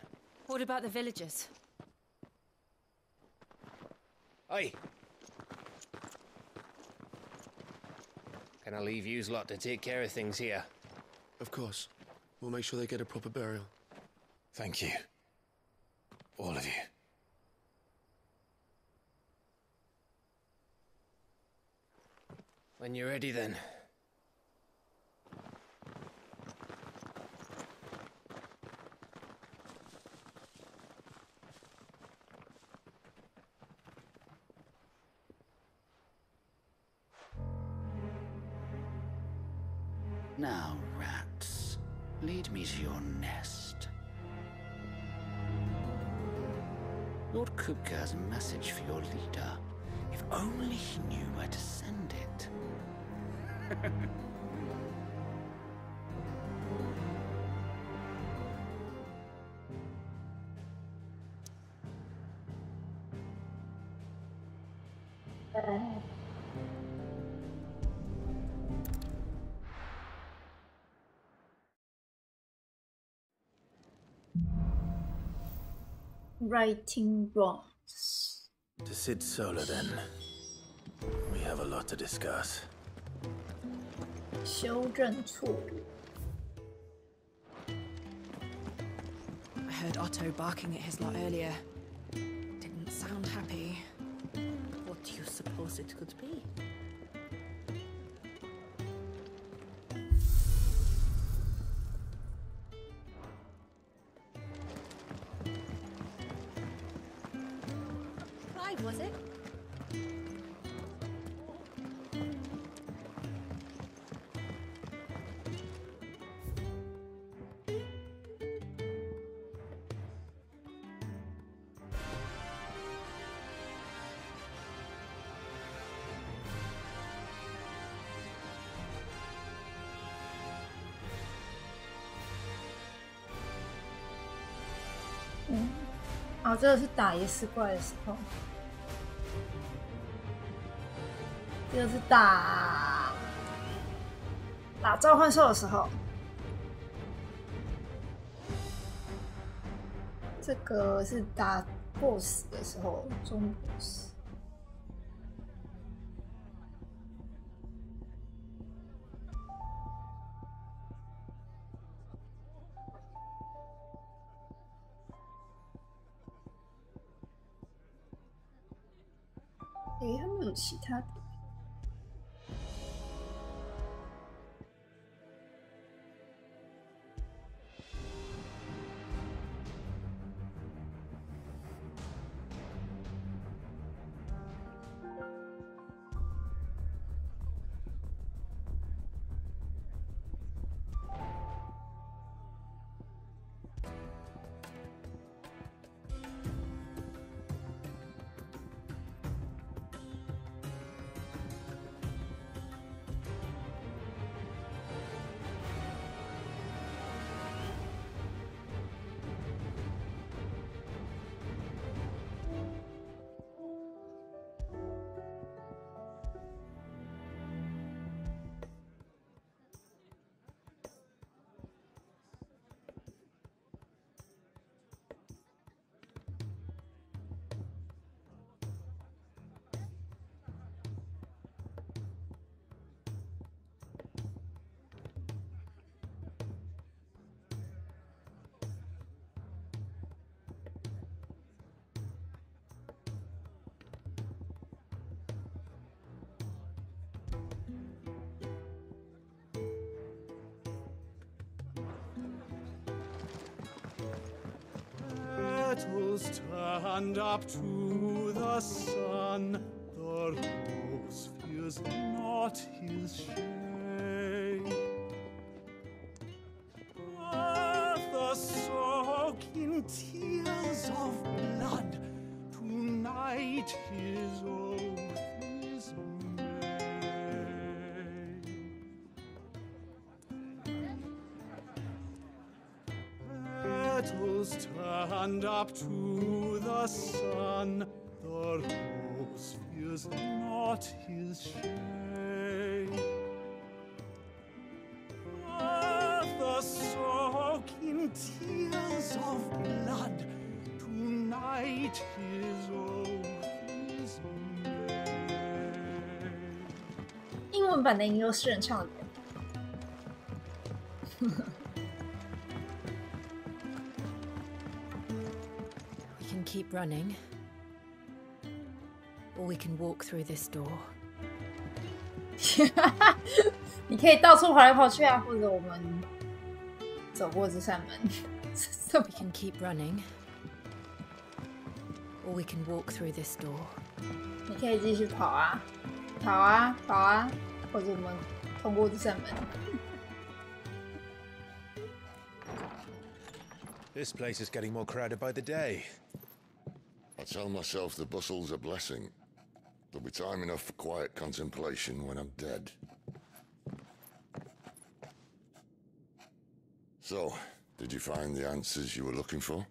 What about the villagers? Aye. Can I leave yous lot to take care of things here? Of course. We'll make sure they get a proper burial. Thank you. All of you. When you're ready, then. Now, rats, lead me to your nest. Lord Kupka has a message for your leader. If only he knew where to send it. Righting wrongs. To Sid Solar, then. We have a lot to discuss. 修正错误。 I heard Otto barking at his lot earlier. Didn't sound happy. What do you suppose it could be? Clive, was it?哦，这个是打野斯怪的时候，这个是打召唤兽的时候。这个是打 BOSS 的时候，中 BOSS。诶，他们有其他的。Petals turned up to the sun, the rose fears not his shade. Earth soak in tears of blood, tonight his oath is made. Petals turned up to the sun, the rose fears not his shade. Earth soak in tears of blood, tonight his oath is made. 英文版的吟游诗人唱的歌。We can keep running, or we can walk through this door. 你可以到处跑来跑去啊，或者我们走过这扇门。We can keep running, or we can walk through this door. 你可以继续跑啊，跑啊，跑啊，或者我们通过这扇门。This place is getting more crowded by the day. I tell myself the bustle's a blessing. There'll be time enough for quiet contemplation when I'm dead. So, did you find the answers you were looking for?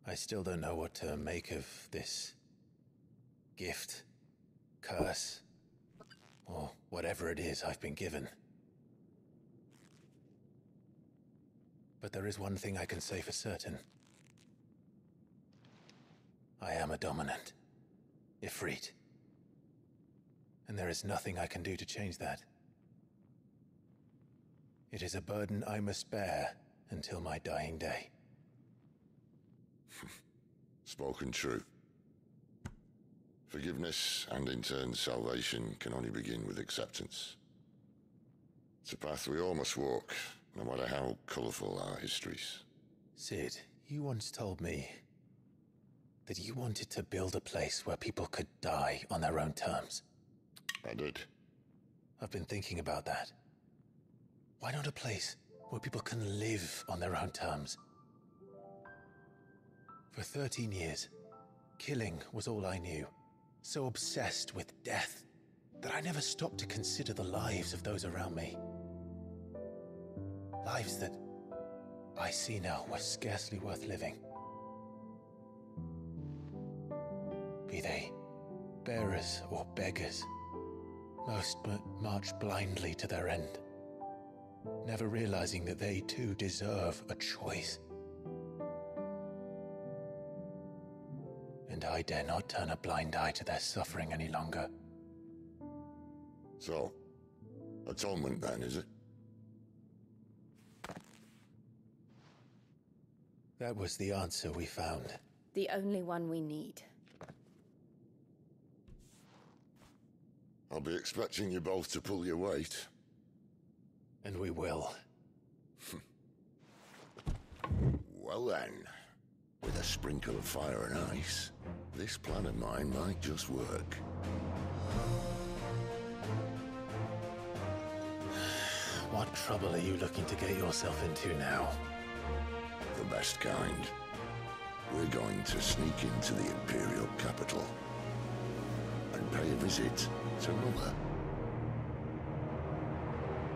I still don't know what to make of this gift, curse, or whatever it is I've been given. But there is one thing I can say for certain. I am a dominant, Ifrit. And there is nothing I can do to change that. It is a burden I must bear until my dying day. Spoken true. Forgiveness and in turn salvation can only begin with acceptance. It's a path we all must walk, no matter how colourful our histories. Sid, you once told me that you wanted to build a place where people could die on their own terms. I did. I've been thinking about that. Why not a place where people can live on their own terms? For 13 years, killing was all I knew. So obsessed with death that I never stopped to consider the lives of those around me. Lives that I see now were scarcely worth living. Be they bearers or beggars, most march blindly to their end, never realizing that they too deserve a choice. I dare not turn a blind eye to their suffering any longer. So, atonement then, is it? That was the answer we found. The only one we need. I'll be expecting you both to pull your weight. And we will. Well then, with a sprinkle of fire and ice, this plan of mine might just work. What trouble are you looking to get yourself into now? The best kind. We're going to sneak into the Imperial capital and pay a visit to Mother.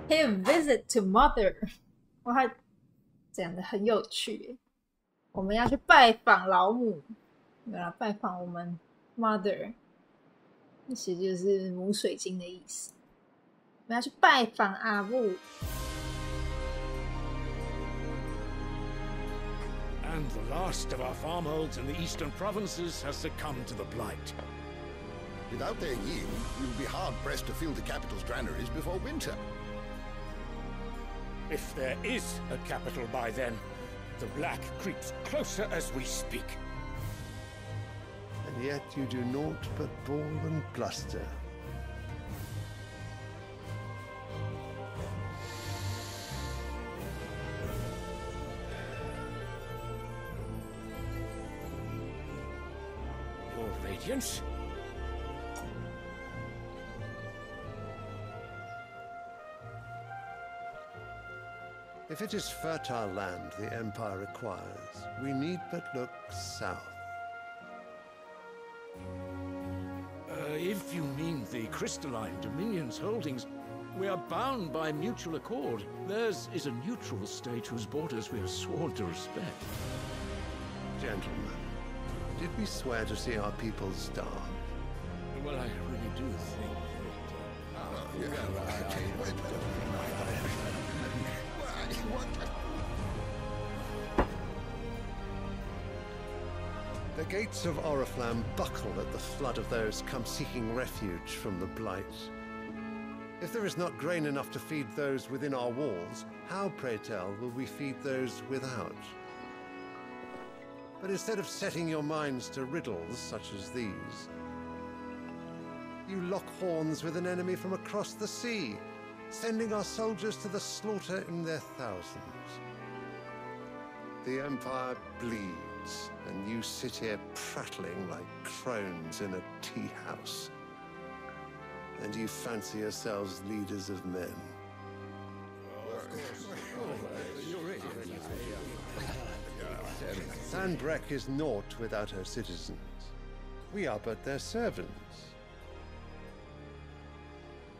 Pay a visit to Mother. 哇，他讲的很有趣耶。我们要去拜访老母，对啦，拜访我们 Mother， 那其实就是母水晶的意思。我们要去拜访阿母。And the last of our farmholds in the eastern provinces has succumbed to the blight. Without their yield, we will be hard-pressed to fill the capital's granaries before winter. If there is a capital by then, the black creeps closer as we speak. And yet you do naught but bawl and bluster. Your Radiance? If it is fertile land the Empire requires, we need but look south. If you mean the crystalline Dominion's holdings, we are bound by mutual accord. Theirs is a neutral state whose borders we are sworn to respect. Gentlemen, did we swear to see our people starve? Well, I really do think The gates of Oriflamme buckle at the flood of those come seeking refuge from the blight. If there is not grain enough to feed those within our walls, how, pray tell, will we feed those without? But instead of setting your minds to riddles such as these, you lock horns with an enemy from across the sea, sending our soldiers to the slaughter in their thousands. The Empire bleeds, and you sit here prattling like crones in a tea house. And you fancy yourselves leaders of men. Sandbreck is naught without her citizens. We are but their servants.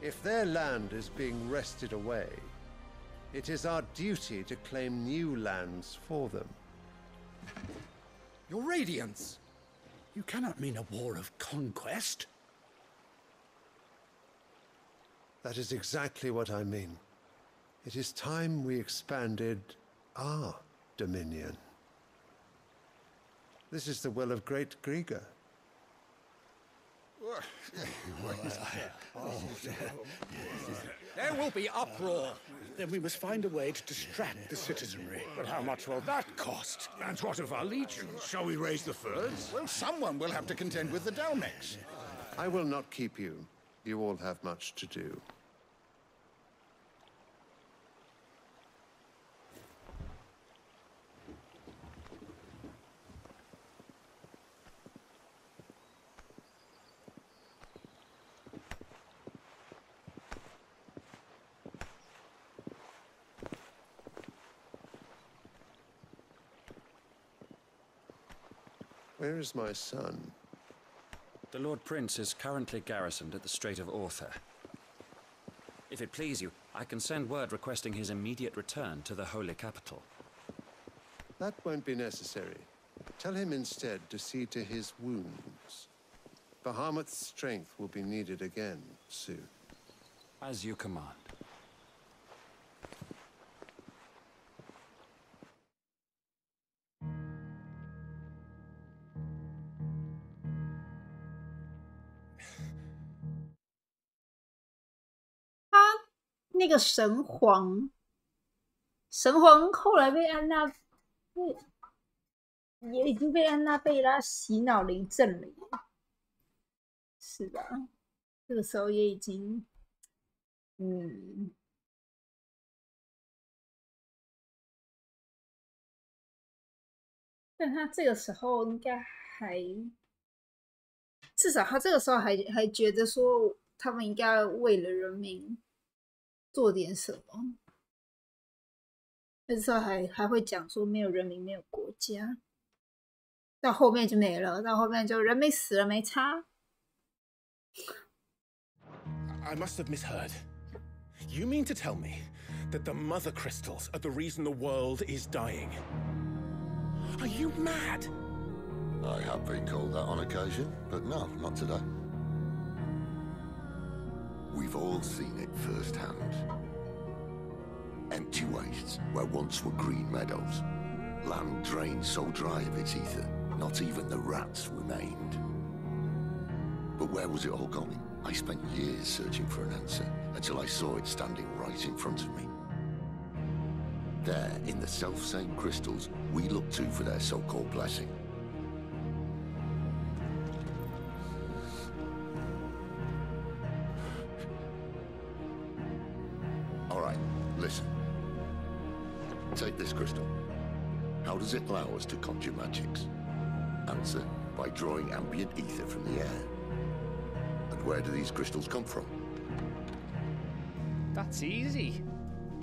If their land is being wrested away, it is our duty to claim new lands for them. Your Radiance! You cannot mean a war of conquest. That is exactly what I mean. It is time we expanded our dominion. This is the will of great Grieger. There will be uproar. Then we must find a way to distract the citizenry. But how much will that cost? And what of our legions? Shall we raise the furs? Well, someone will have to contend with the Dalmex. I will not keep you. You all have much to do. Where is my son? The Lord Prince is currently garrisoned at the Strait of Arthur. If it please you, I can send word requesting his immediate return to the Holy Capital. That won't be necessary. Tell him instead to see to his wounds. Bahamut's strength will be needed again soon. As you command. 那个神皇后来被也已经被安娜贝拉洗脑临阵了耶。是的，这个时候也已经，但他这个时候应该至少他这个时候还觉得说，他们应该为了人民做点什么。那时候还会讲说，没有人民没有国家。到后面就没了，到后面就人没死了没差。I must have misheard. You mean to tell me that the mother crystals are the reason the world is dying? Are you mad? I have been called that on occasion, but no, not today. We've all seen it firsthand. Empty wastes where once were green meadows. Land drained so dry of its ether, not even the rats remained. But where was it all going? I spent years searching for an answer, until I saw it standing right in front of me. There, in the self-same crystals we look to for their so-called blessing. All right, listen. Take this crystal. How does it allow us to conjure magics? Answer, by drawing ambient ether from the air. And where do these crystals come from? That's easy.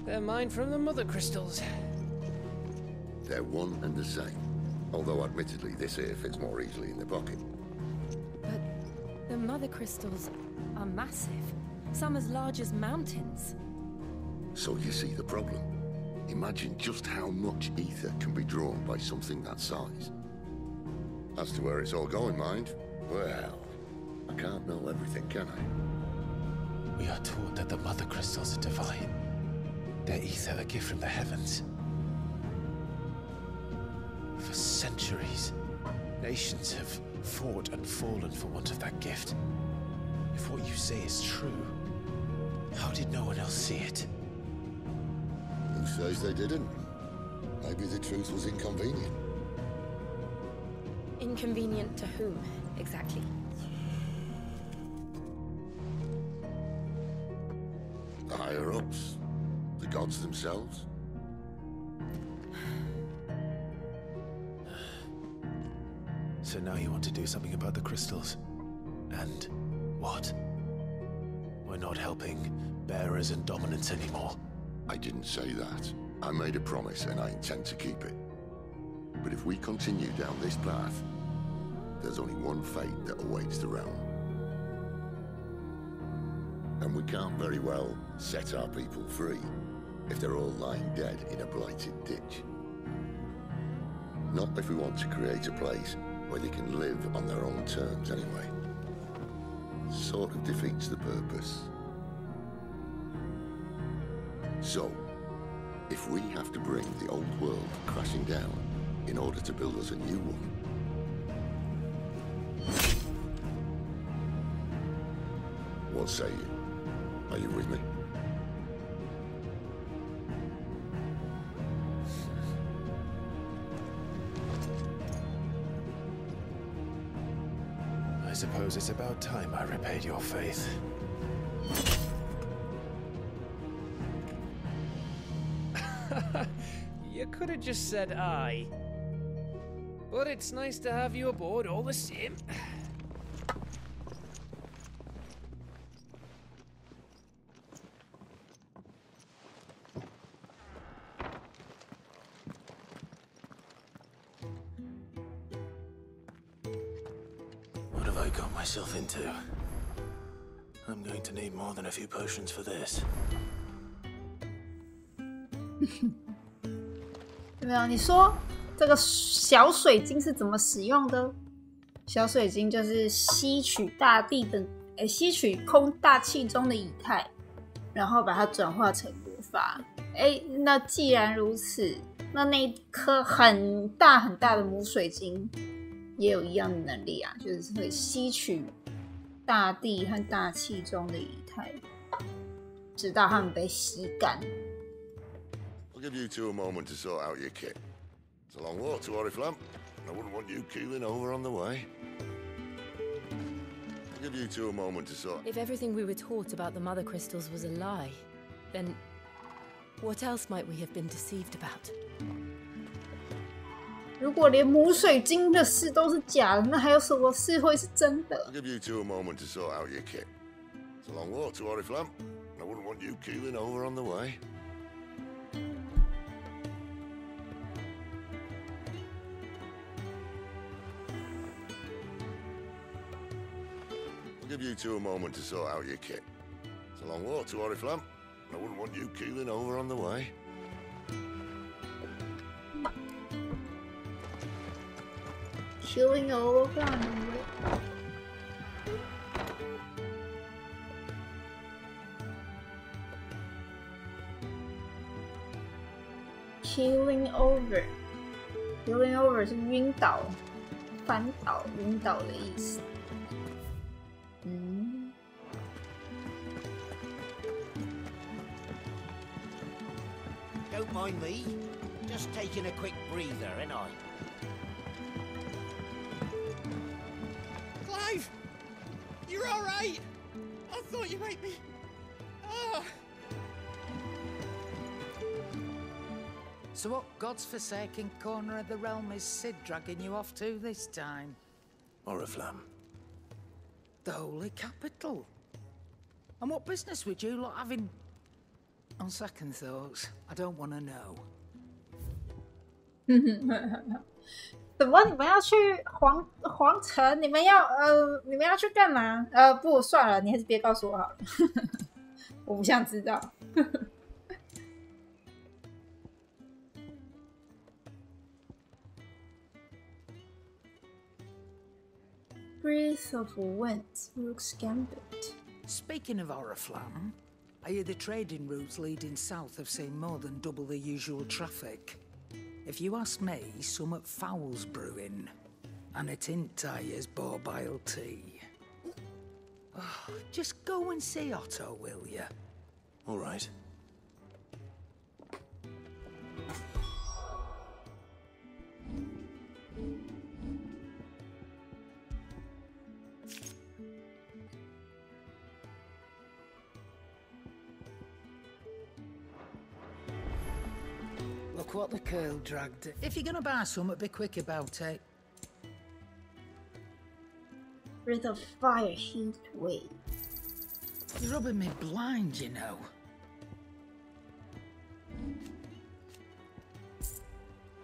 They're mined from the mother crystals. They're one and the same. Although admittedly this here fits more easily in the pocket. But the mother crystals are massive. Some as large as mountains. So you see the problem. Imagine just how much ether can be drawn by something that size. As to where it's all going, mind, well, I can't know everything, can I? We are taught that the mother crystals are divine. Their ether a gift from the heavens. For centuries, nations have fought and fallen for want of that gift. If what you say is true, how did no one else see it? Who says they didn't? Maybe the truth was inconvenient. Inconvenient to whom, exactly? The higher-ups. The gods themselves. So now you want to do something about the crystals? And what? We're not helping bearers and dominants anymore. I didn't say that. I made a promise and I intend to keep it. But if we continue down this path, there's only one fate that awaits the realm. And we can't very well set our people free if they're all lying dead in a blighted ditch. Not if we want to create a place where they can live on their own terms anyway. Sort of defeats the purpose. So, if we have to bring the old world crashing down in order to build us a new one, what say you? Are you with me? I suppose it's about time I repaid your faith. You could have just said aye. But it's nice to have you aboard all the same. What have I got myself into? I'm going to need more than a few potions for this. 有没有？你说这个小水晶是怎么使用的？小水晶就是吸取吸取空大气中的以太，然后把它转化成魔法。那既然如此，那一颗很大很大的母水晶也有一样的能力啊，就是会吸取大地和大气中的以太。直到他们被吸干。I'll give you two a moment to sort out your kit. It's a long walk to Oriflamme. I wouldn't want you keeling over on the way. I'll give you two a moment to sort. If everything we were taught about the mother crystals was a lie, then what else might we have been deceived about? 如果连母水晶的事都是假的，那还有什么事会是真的 I'll give you two a moment to sort out your kit. It's a long walk to Oriflamme. I wouldn't want you keeling over on the way. I'll give you two a moment to sort out your kit. It's a long walk to Oriflamme. I wouldn't want you keeling over on the way. Keeling over on the way. Keeling over. Keeling over 是晕倒、翻倒、晕倒的意思。Don't mind me. Just taking a quick breather, ain't I? Clive! You're alright! I thought you might be... Ah! So what God's forsaken corner of the realm is Sid dragging you off to this time? Oriflamme. The holy capital. And what business would you lot having... On second thoughts, I don't want to know. 怎么？你们要去皇城？你们要去干嘛？不，算了，你还是别告诉我好了。我不想知道。Breath of wind, Rook's Gambit. Speaking of Oriflamme, I hear the trading routes leading south have seen more than double the usual traffic. If you ask me, summat foul's brewing, and it ain't Tyre's borbile tea. Oh, just go and see Otto, will you? All right. Look what the curl dragged. If you're gonna buy something, be quick about it. Breath of fire, heat wave. You're rubbing me blind, you know.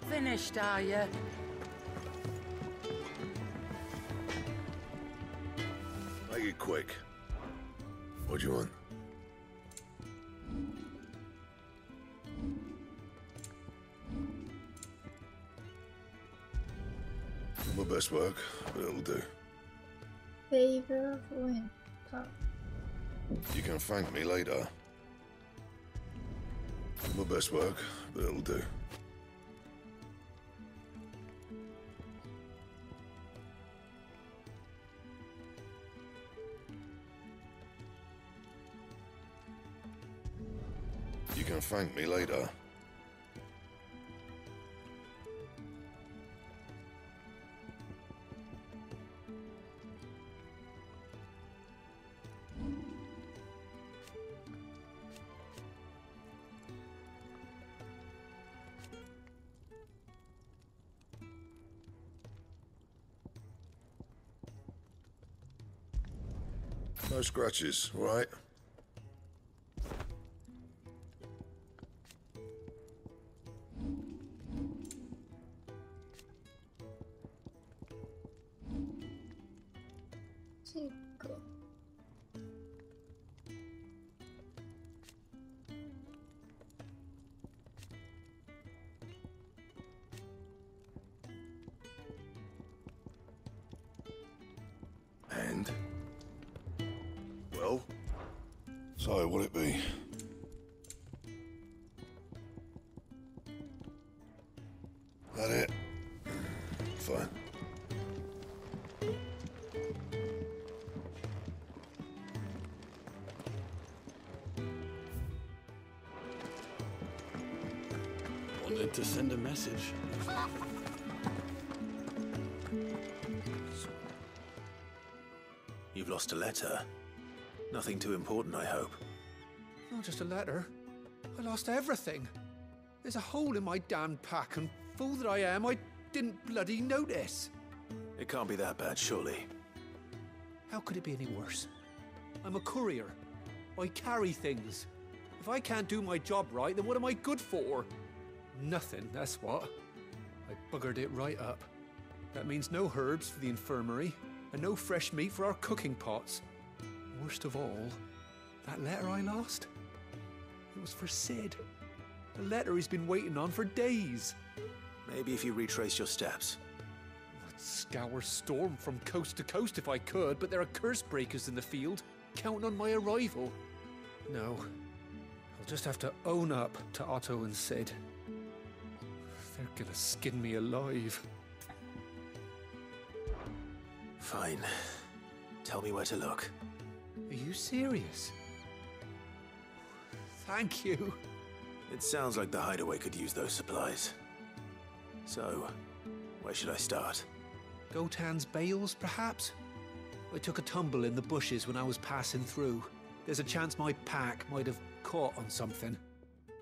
Finished, are you? Make it quick. What do you want? My best work, but it'll do. Favor of wind. You can thank me later. My best work, but it'll do. You can thank me later. No scratches, right? And? Well? So, what'll it be? That it? Fine. wanted to send a message. You've lost a letter. Nothing too important, I hope. Not just a letter. I lost everything. There's a hole in my damn pack, and fool that I am, I didn't bloody notice. It can't be that bad, surely. How could it be any worse? I'm a courier. I carry things. If I can't do my job right, then what am I good for? Nothing, that's what. I buggered it right up. That means no herbs for the infirmary, and no fresh meat for our cooking pots. Worst of all, that letter I lost, it was for Sid. A letter he's been waiting on for days. Maybe if you retrace your steps. I'd scour Storm from coast to coast if I could, but there are curse breakers in the field, counting on my arrival. No, I'll just have to own up to Otto and Sid. They're gonna skin me alive. Fine. Tell me where to look. Are you serious? Thank you. It sounds like the hideaway could use those supplies. So, where should I start? Gotan's bales, perhaps? I took a tumble in the bushes when I was passing through. There's a chance my pack might have caught on something.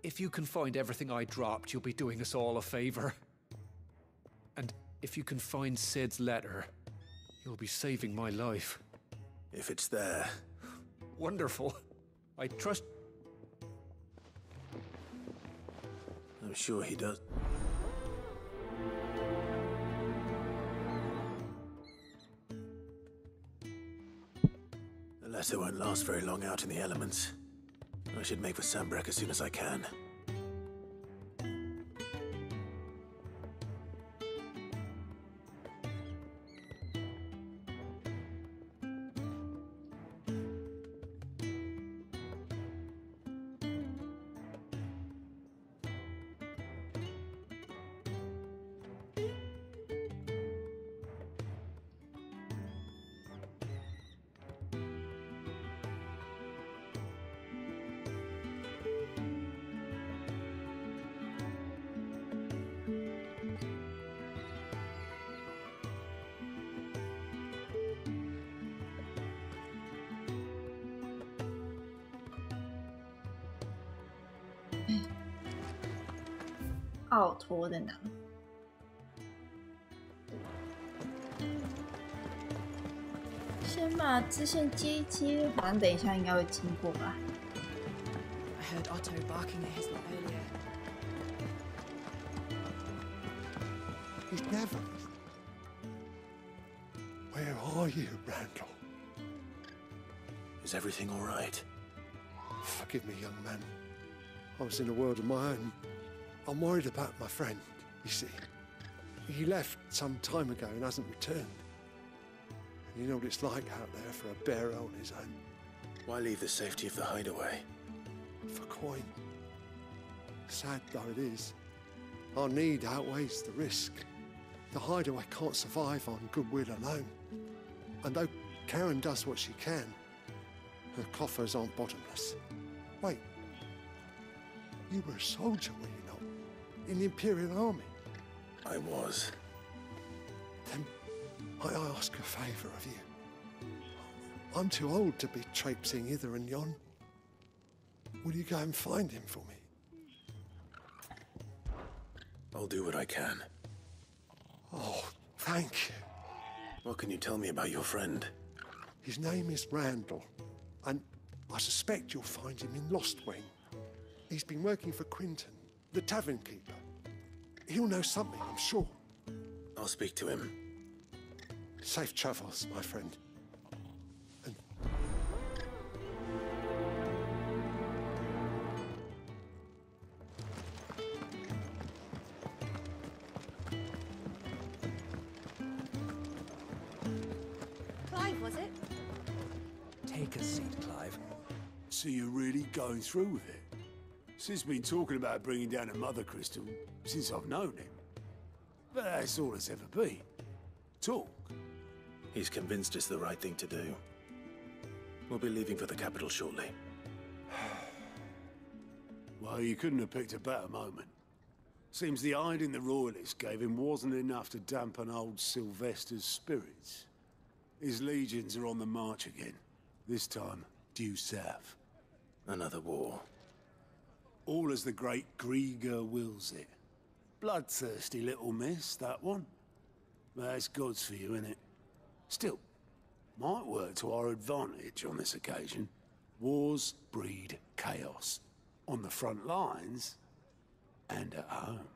If you can find everything I dropped, you'll be doing us all a favor. And if you can find Sid's letter, you'll be saving my life. If it's there. Wonderful. I trust... I'm sure he does. The letter won't last very long out in the elements. I should make for Sambrek as soon as I can.奥托的囊。先把支线接一接，反正等一下应该会经过吧。I heard Otto barking at his lot earlier. He's never. Where are you, Randall? Is everything all right? Forgive me, young man. I was in a world of my own. I'm worried about my friend, you see. He left some time ago and hasn't returned. And you know what it's like out there for a bearer on his own. Why leave the safety of the hideaway? For coin. Sad though it is, our need outweighs the risk. The hideaway can't survive on goodwill alone. And though Karen does what she can, her coffers aren't bottomless. Wait, you were a soldier, were you not? In the Imperial Army? I was. Then I ask a favour of you. I'm too old to be traipsing hither and yon. Will you go and find him for me? I'll do what I can. Oh, thank you. What can you tell me about your friend? His name is Randall, and I suspect you'll find him in Lost Wing. He's been working for Quinton, the tavern keeper. He'll know something, I'm sure. I'll speak to him. Safe travels, my friend. And... Clive, was it? Take a seat, Clive. So you're really going through with it? Sid's been talking about bringing down a mother crystal since I've known him. But that's all it's ever been. Talk. He's convinced it's the right thing to do. We'll be leaving for the capital shortly. Well, you couldn't have picked a better moment. Seems the hiding the Royalists gave him wasn't enough to dampen old Sylvester's spirits. His legions are on the march again, this time due south. Another war. All as the great Grieger wills it. Bloodthirsty little miss, that one. That's God's for you, innit? Still, might work to our advantage on this occasion. Wars breed chaos. On the front lines, and at home.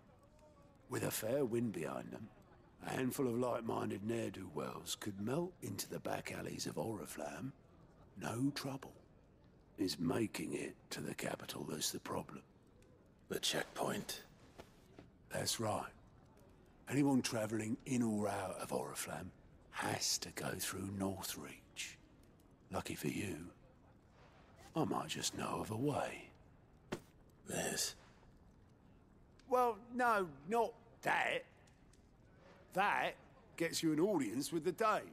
With a fair wind behind them, a handful of like-minded ne'er-do-wells could melt into the back alleys of Oriflamme. No trouble. Is making it to the capital that's the problem. The checkpoint. That's right. Anyone travelling in or out of Oriflamme has to go through Northreach. Lucky for you, I might just know of a way. Liz. Well, no, not that. That gets you an audience with the Dame.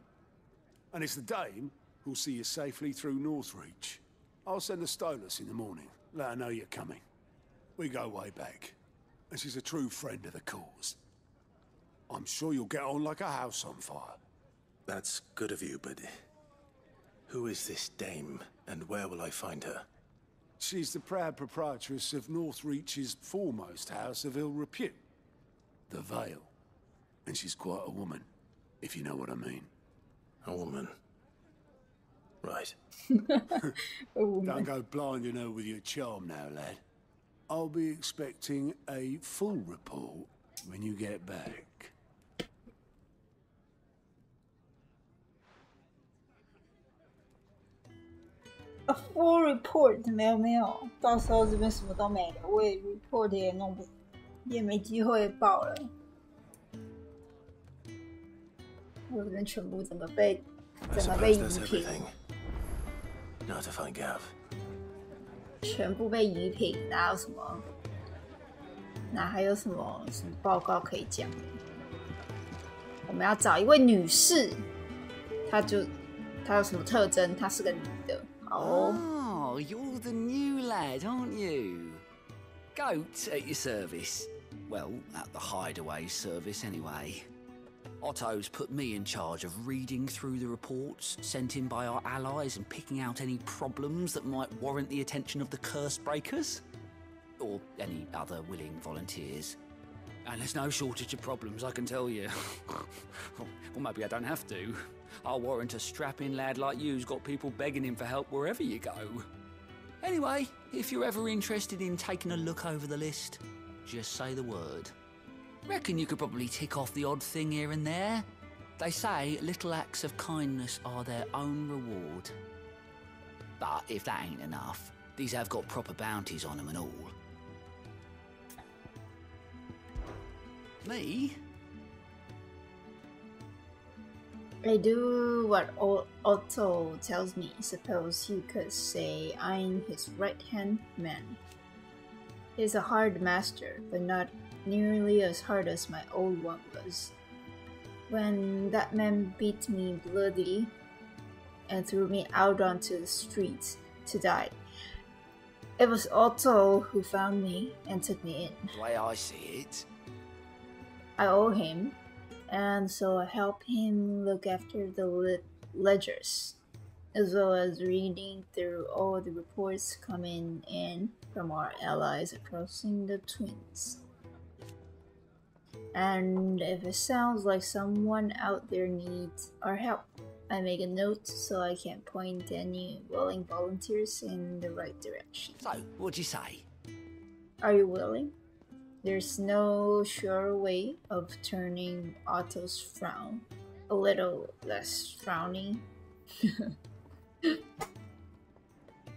And it's the Dame who'll see you safely through Northreach. I'll send the Stolas in the morning, let her know you're coming. We go way back, and she's a true friend of the cause. I'm sure you'll get on like a house on fire. That's good of you, but who is this Dame, and where will I find her? She's the proud proprietress of Northreach's foremost house of ill repute, the Vale. And she's quite a woman, if you know what I mean. A woman. Right. Don't go blinding her with your charm now, lad. I'll be expecting a full report when you get back. A full report 没有，到时候这边什么都没了，我也 report 也弄不，也没机会报了。我这边全部整个被移平，全部被移平，哪有什么？哪还有什么报告可以讲的？我们要找一位女士，她有什么特征？她是个女的。Oh, you're the new lad, aren't you? Goat at your service. Well, at the hideaway service anyway. Otto's put me in charge of reading through the reports sent in by our allies and picking out any problems that might warrant the attention of the curse breakers. Or any other willing volunteers. And there's no shortage of problems, I can tell you. Or maybe I don't have to. I'll warrant a strapping lad like you's got people begging him for help wherever you go. Anyway, if you're ever interested in taking a look over the list, just say the word. Reckon you could probably tick off the odd thing here and there. They say little acts of kindness are their own reward. But if that ain't enough, these have got proper bounties on them and all. Me? I do what Otto tells me. Suppose you could say I'm his right-hand man. He's a hard master, but not nearly as hard as my old one was. When that man beat me bloody and threw me out onto the streets to die, it was Otto who found me and took me in. The way I see it, I owe him, and so I help him look after the ledgers, as well as reading through all the reports coming in from our allies crossing the Twins. And if it sounds like someone out there needs our help, I make a note so I can point any willing volunteers in the right direction. So, what'd you say? Are you willing? There's no sure way of turning Otto's frown a little less frowny.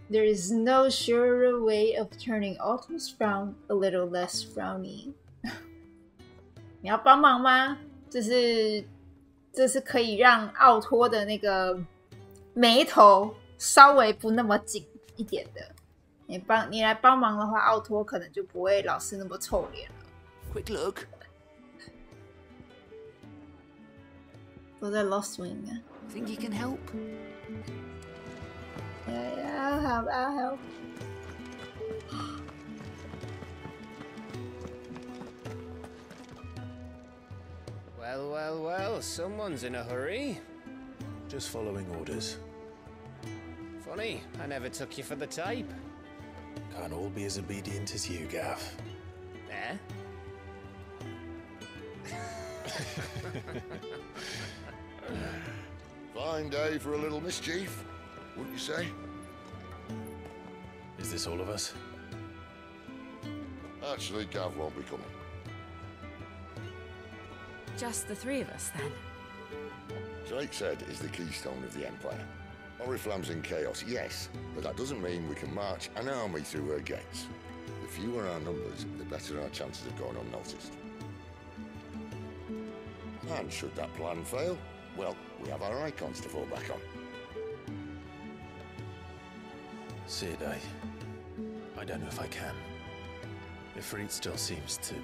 There is no surer way of turning Otto's frown a little less frowny. 你要帮忙吗？这是可以让奥托的那个眉头稍微不那么紧一点的。你来帮忙的话，奥托可能就不会老是那么臭脸了。Quick look. 都在 Lost Wing 啊。Think you can help? Yeah, I'll help. someone's in a hurry. Just following orders. Funny, I never took you for the type. Can't all be as obedient as you, Gav. Eh? Fine day for a little mischief, wouldn't you say? Is this all of us? Actually, Gav won't be coming. Just the three of us, then? Drake said is the keystone of the Empire. Oriflamme's in chaos, yes, but that doesn't mean we can march an army through her gates. The fewer our numbers, the better our chances of going unnoticed. And should that plan fail, well, we have our icons to fall back on. Sid, I don't know if I can. Ifrit still seems to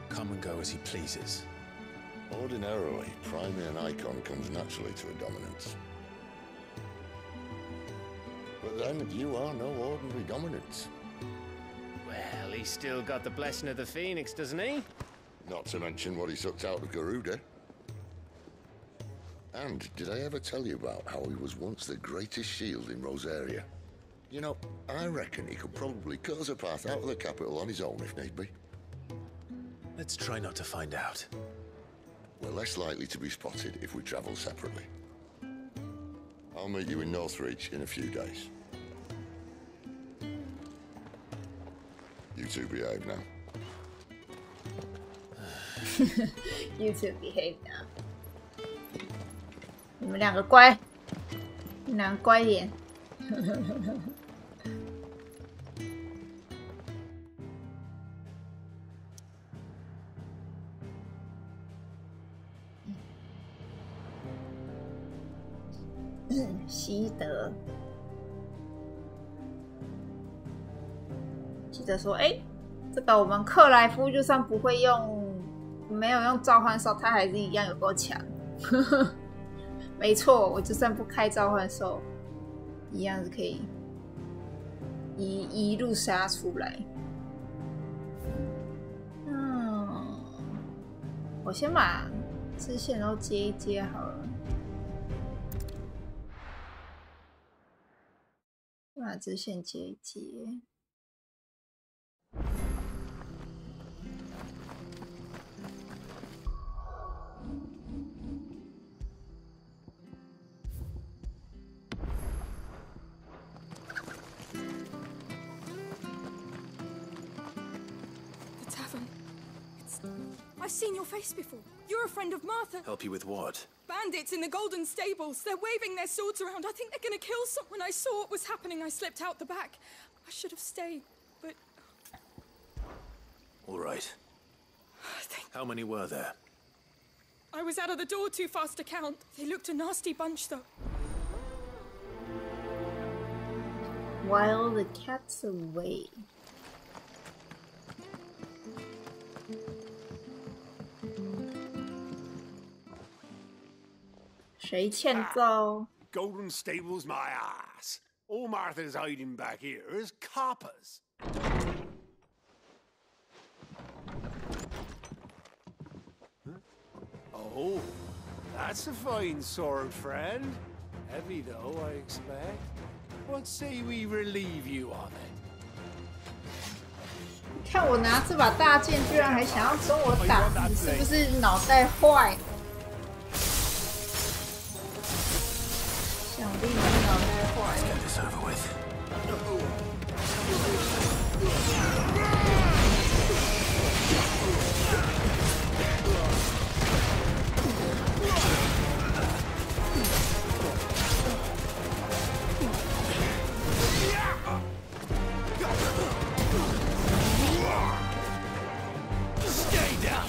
come and go as he pleases. Ordinarily, priming an icon comes naturally to a dominance. But then, you are no ordinary dominance. Well, he's still got the blessing of the Phoenix, doesn't he? Not to mention what he sucked out of Garuda. And did I ever tell you about how he was once the greatest shield in Rosaria? You know, I reckon he could probably cut us a path out of the capital on his own if need be. Let's try not to find out. We're less likely to be spotted if we travel separately. I'll meet you in Northreach in a few days. You two behave now. You two behave now. 你们两个乖，你们两个乖一点。西德，记得说，哎，这个我们克莱夫就算不会用，没有用召唤兽，他还是一样有够强。没错，我就算不开召唤兽，一样是可以一路杀出来。我先把支线都接一接好了。把支线接一接。The tavern. I've seen your face before. You're a friend of Martha. Help you with what? Bandits in the Golden Stables. They're waving their swords around. I think they're gonna kill someone. I saw what was happening. I slipped out the back. I should have stayed, but... All right. How many were there? I was out of the door too fast to count. They looked a nasty bunch, though. While the cat's away. Golden Stables, my ass. All Martha's hiding back here is coppers. Oh, that's a fine sword, friend. Heavy though, I expect. What say we relieve you on it? 看我拿这把大剑，居然还想要跟我打，你是不是脑袋坏？想必你脑袋坏。Get this over with. Stay down.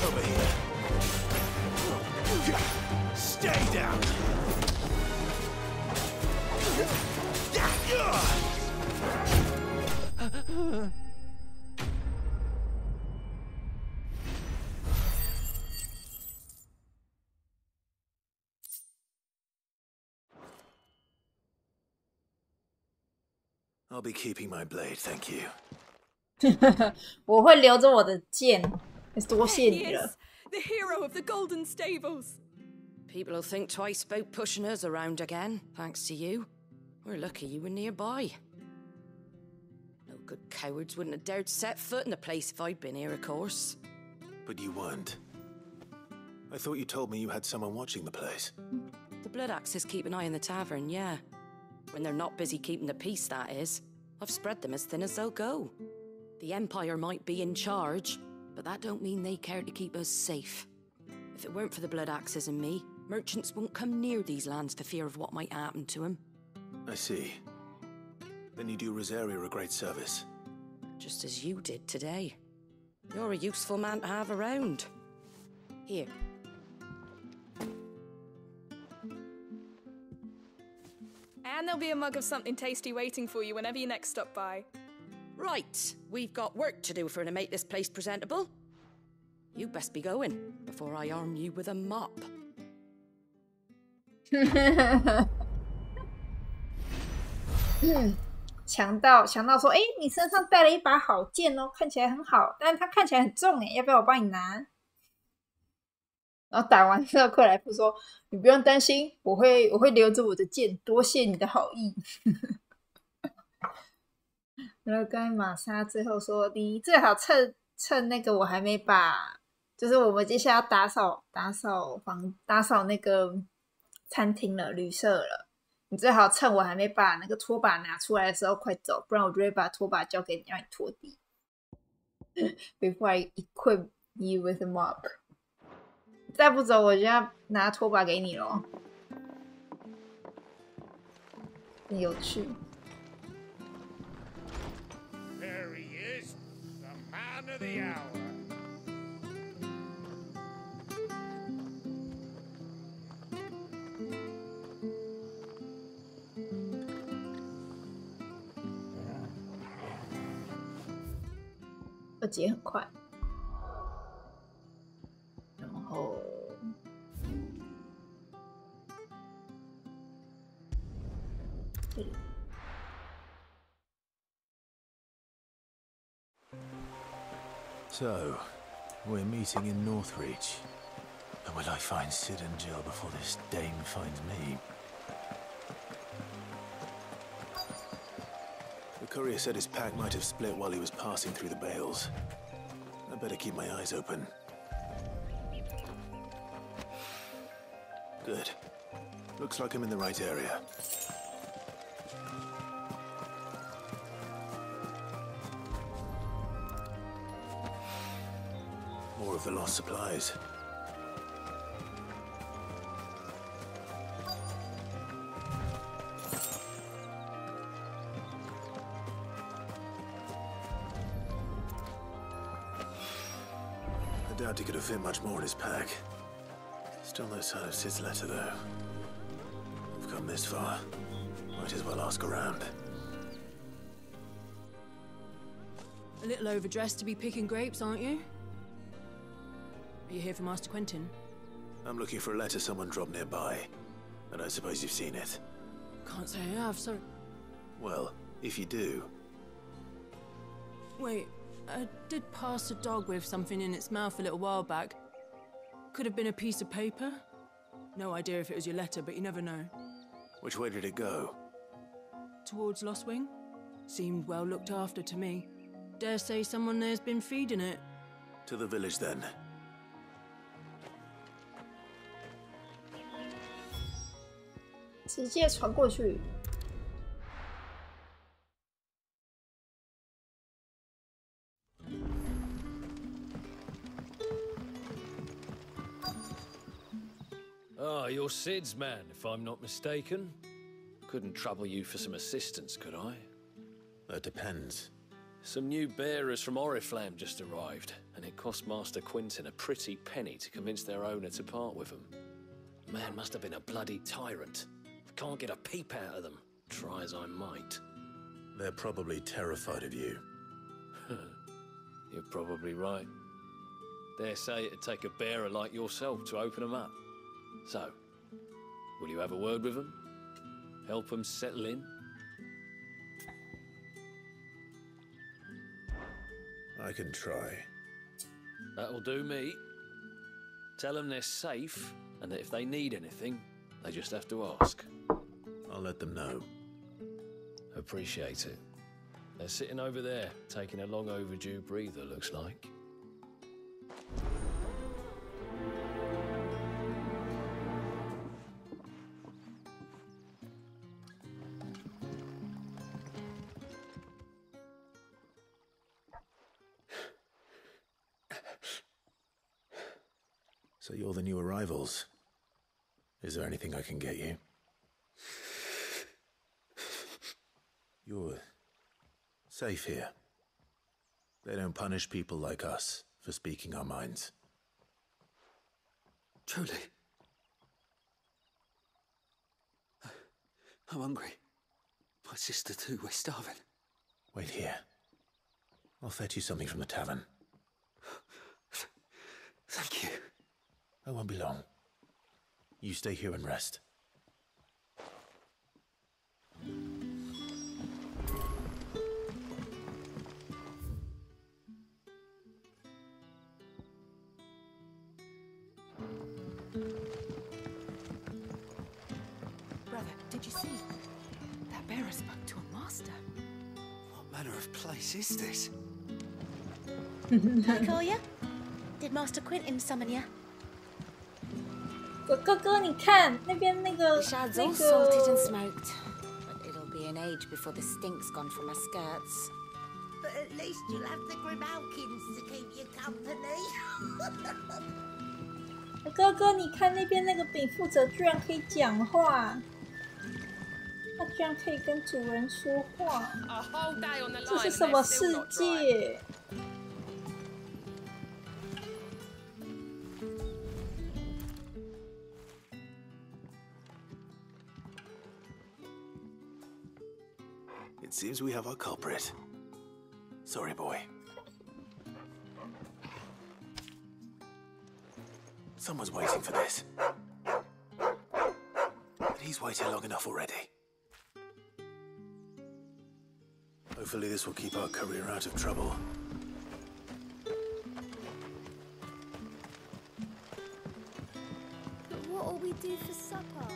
Over here. Stay down. I'll be keeping my blade, thank you. 我会留着我的剑，多谢你 He 了 is。the hero of the Golden Stables. People will think twice about pushing us around again, thanks to you. We're lucky you were nearby. No good cowards wouldn't have dared set foot in the place if I'd been here, of course. But you weren't. I thought you told me you had someone watching the place. The Blood Axes keep an eye on the tavern, yeah. When they're not busy keeping the peace, that is. I've spread them as thin as they'll go. The Empire might be in charge, but that don't mean they care to keep us safe. If it weren't for the Blood Axes and me, merchants won't come near these lands for fear of what might happen to them. I see. Then you do Rosaria a great service. Just as you did today. You're a useful man to have around. Here. And there'll be a mug of something tasty waiting for you whenever you next stop by. Right, we've got work to do for to make this place presentable. You best be going before I arm you with a mop. 强盗说：“哎，你身上带了一把好剑哦，看起来很好，但是它看起来很重哎，要不要我帮你拿？”然后打完之后，克莱夫说：“你不用担心，我会留着我的剑，多谢你的好意。”然后刚才玛莎最后说：“你最好趁那个我还没把，就是我们接下来要打扫那个餐厅了，旅社了。你最好趁我还没把那个拖把拿出来的时候快走，不然我就会把拖把交给你，让你拖地。Before I equip you with a mop。”再不走，我就要拿拖把给你咯。很有趣。There he is, the man of the hour. 二节很快。然后这里 So, we're meeting in Northreach. And will I find Sid and Jill before this dame finds me? The courier said his pack might have split while he was passing through the bales. I better keep my eyes open. Good. Looks like I'm in the right area. More of the lost supplies. I doubt he could have fit much more in his pack. Still no sign of Sid's letter, though. We've come this far. Might as well ask around. A little overdressed to be picking grapes, aren't you? Are you here for Master Quentin? I'm looking for a letter someone dropped nearby. I don't suppose you've seen it. Can't say I have, sorry. Well, if you do... Wait, I did pass a dog with something in its mouth a little while back. Could have been a piece of paper. No idea if it was your letter, but you never know. Which way did it go? Towards Lost Wing? Seemed well looked after to me. Dare say someone there's been feeding it. To the village, then. 直接传过去。Ah, you're Sid's man, if I'm not mistaken. Couldn't trouble you for some assistance, could I? That depends. Some new bearers from Oriflamme just arrived, and it cost Master Quentin a pretty penny to convince their owner to part with them. Man must have been a bloody tyrant. I can't get a peep out of them, try as I might. They're probably terrified of you. You're probably right. Dare say it'd take a bearer like yourself to open them up. So, will you have a word with them? Help them settle in? I can try. That'll do me. Tell them they're safe, and that if they need anything, they just have to ask. I'll let them know. Appreciate it. They're sitting over there, taking a long overdue breather, looks like. So you're the new arrivals. Is there anything I can get you? You're safe here. They don't punish people like us for speaking our minds. Truly. I'm hungry. My sister too, we're starving. Wait here. I'll fetch you something from the tavern. Thank you. I won't be long. You stay here and rest. Brother, did you see? That bearer spoke to a master. What manner of place is this? I call ya? Did Master Quentin summon ya? 哥哥，你看那边那个 The shad's all salted and smoked, but it'll be an age before the stink's gone from my skirts. But at least you'll have the Grimalkins to keep you company. 哥哥，你看那边那个禀赋者居然可以讲话，他居然可以跟主人说话，这是什么世界？ It seems we have our culprit. Sorry, boy. Someone's waiting for this. But he's waited long enough already. Hopefully this will keep our courier out of trouble. But what'll we do for supper?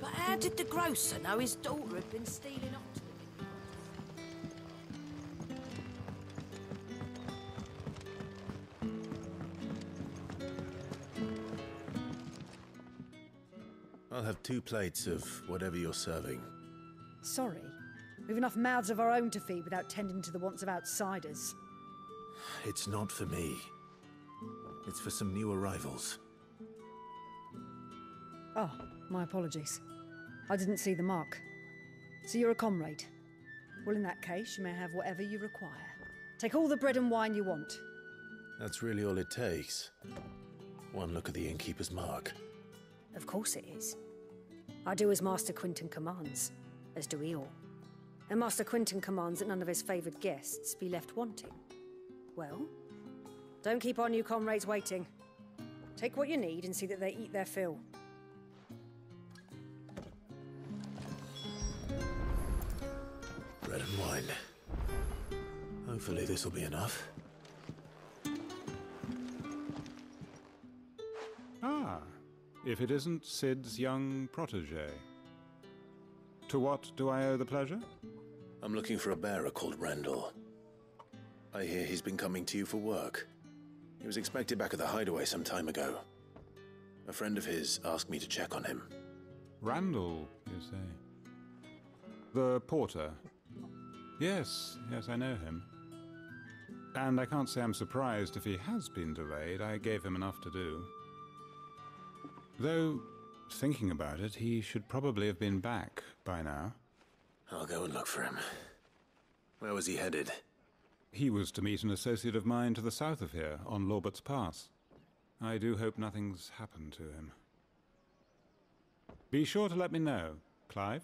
But how did the grocer know his daughter had been stealing off to him? I'll have 2 plates of whatever you're serving. Sorry. We've enough mouths of our own to feed without tending to the wants of outsiders. It's not for me. It's for some new arrivals. Oh, my apologies. I didn't see the mark. So you're a comrade. Well, in that case, you may have whatever you require. Take all the bread and wine you want. That's really all it takes. One look at the innkeeper's mark. Of course it is. I do as Master Quentin commands, as do we all. And Master Quentin commands that none of his favoured guests be left wanting. Well, don't keep our new comrades waiting. Take what you need and see that they eat their fill. Bread and wine. Hopefully this will be enough. Ah, if it isn't Sid's young protege. To what do I owe the pleasure? I'm looking for a bearer called Randall. I hear he's been coming to you for work. He was expected back at the hideaway some time ago. A friend of his asked me to check on him. Randall, you say? The porter? Yes, I know him. And I can't say I'm surprised if he has been delayed. I gave him enough to do. Though, thinking about it, he should probably have been back by now. I'll go and look for him. Where was he headed? He was to meet an associate of mine to the south of here, on Lorbert's Pass. I do hope nothing's happened to him. Be sure to let me know, Clive.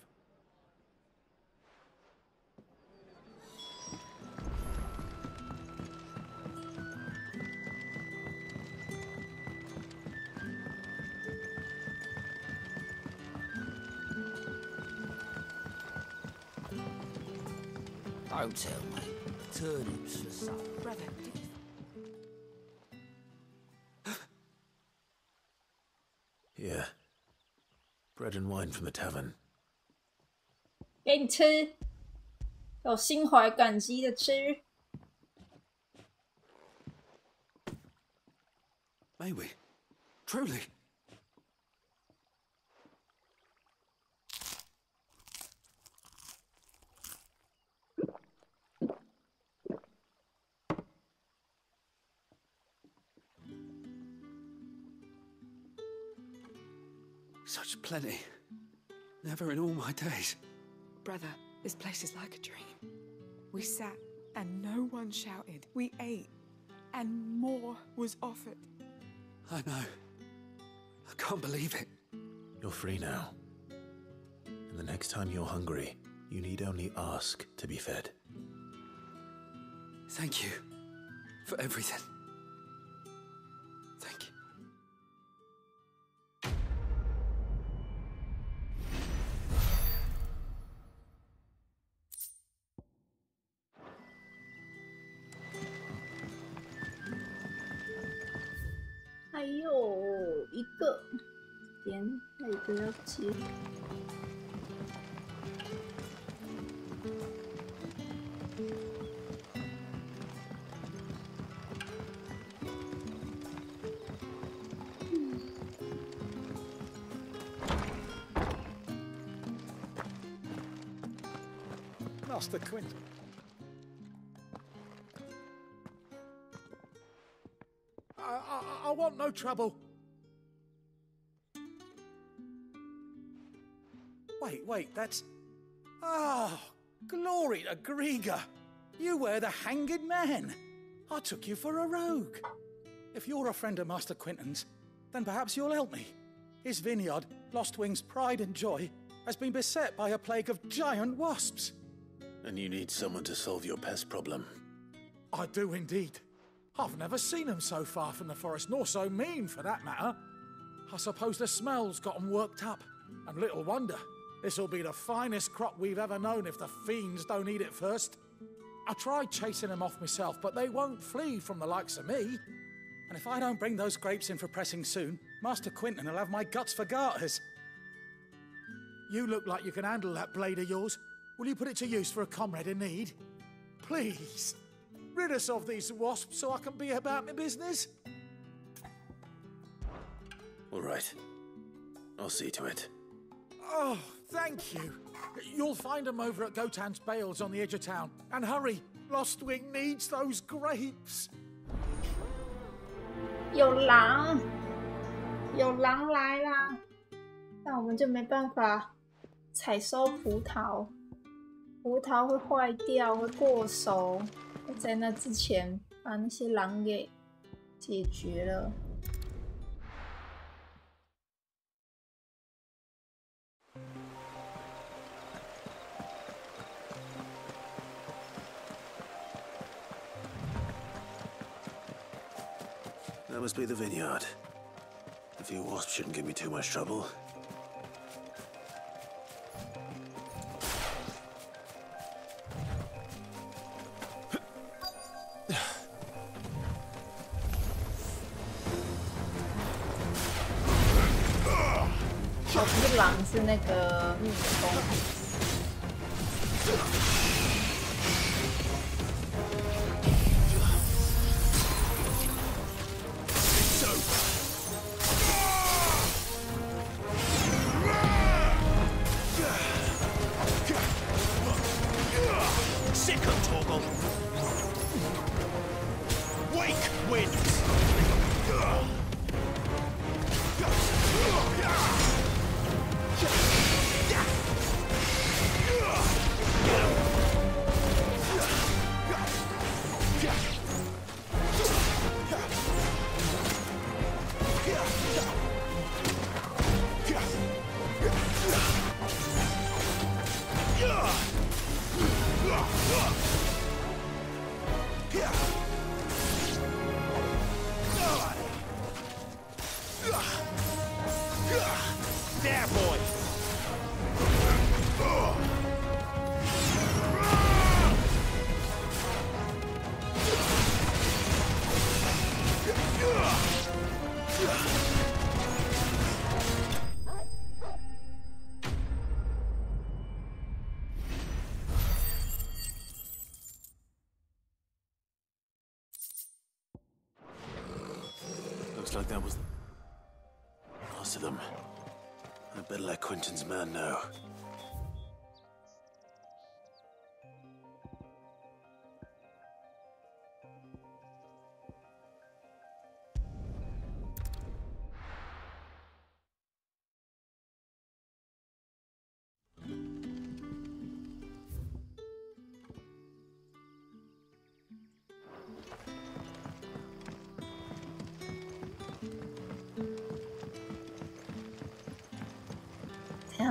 Don't tell me. turnips for supper. Brother, Here. Bread and wine from the tavern. 给你吃，有心怀感激的吃。May we? Truly? Such plenty. Never in all my days. Brother, this place is like a dream. We sat and no one shouted. We ate and more was offered. I know. I can't believe it. You're free now. And the next time you're hungry, you need only ask to be fed. Thank you for everything. Thank you. Master Quinton. I want no trouble. Wait, that's... Oh, glory to Griga. You were the hanged man. I took you for a rogue. If you're a friend of Master Quinton's, then perhaps you'll help me. His vineyard, Lost Wing's pride and joy, has been beset by a plague of giant wasps. And you need someone to solve your pest problem. I do indeed. I've never seen them so far from the forest, nor so mean, for that matter. I suppose the smell's got them worked up. And little wonder. This'll be the finest crop we've ever known if the fiends don't eat it first. I tried chasing them off myself, but they won't flee from the likes of me. And if I don't bring those grapes in for pressing soon, Master Quinton will have my guts for garters. You look like you can handle that blade of yours. Will you put it to use for a comrade in need? Please, rid us of these wasps so I can be about my business. All right. I'll see to it. Oh, thank you. You'll find them over at Gotan's Bales on the edge of town. And hurry, Lost Wing needs those grapes. 有狼来啦！那我们就没办法采收葡萄，葡萄会坏掉，会过熟。在那之前，把那些狼给解决了。That must be the vineyard. A few wasps shouldn't give me too much trouble.哦，不是狼，是那个蜜蜂。Looks like that was the last of them. I better let Quentin's man know.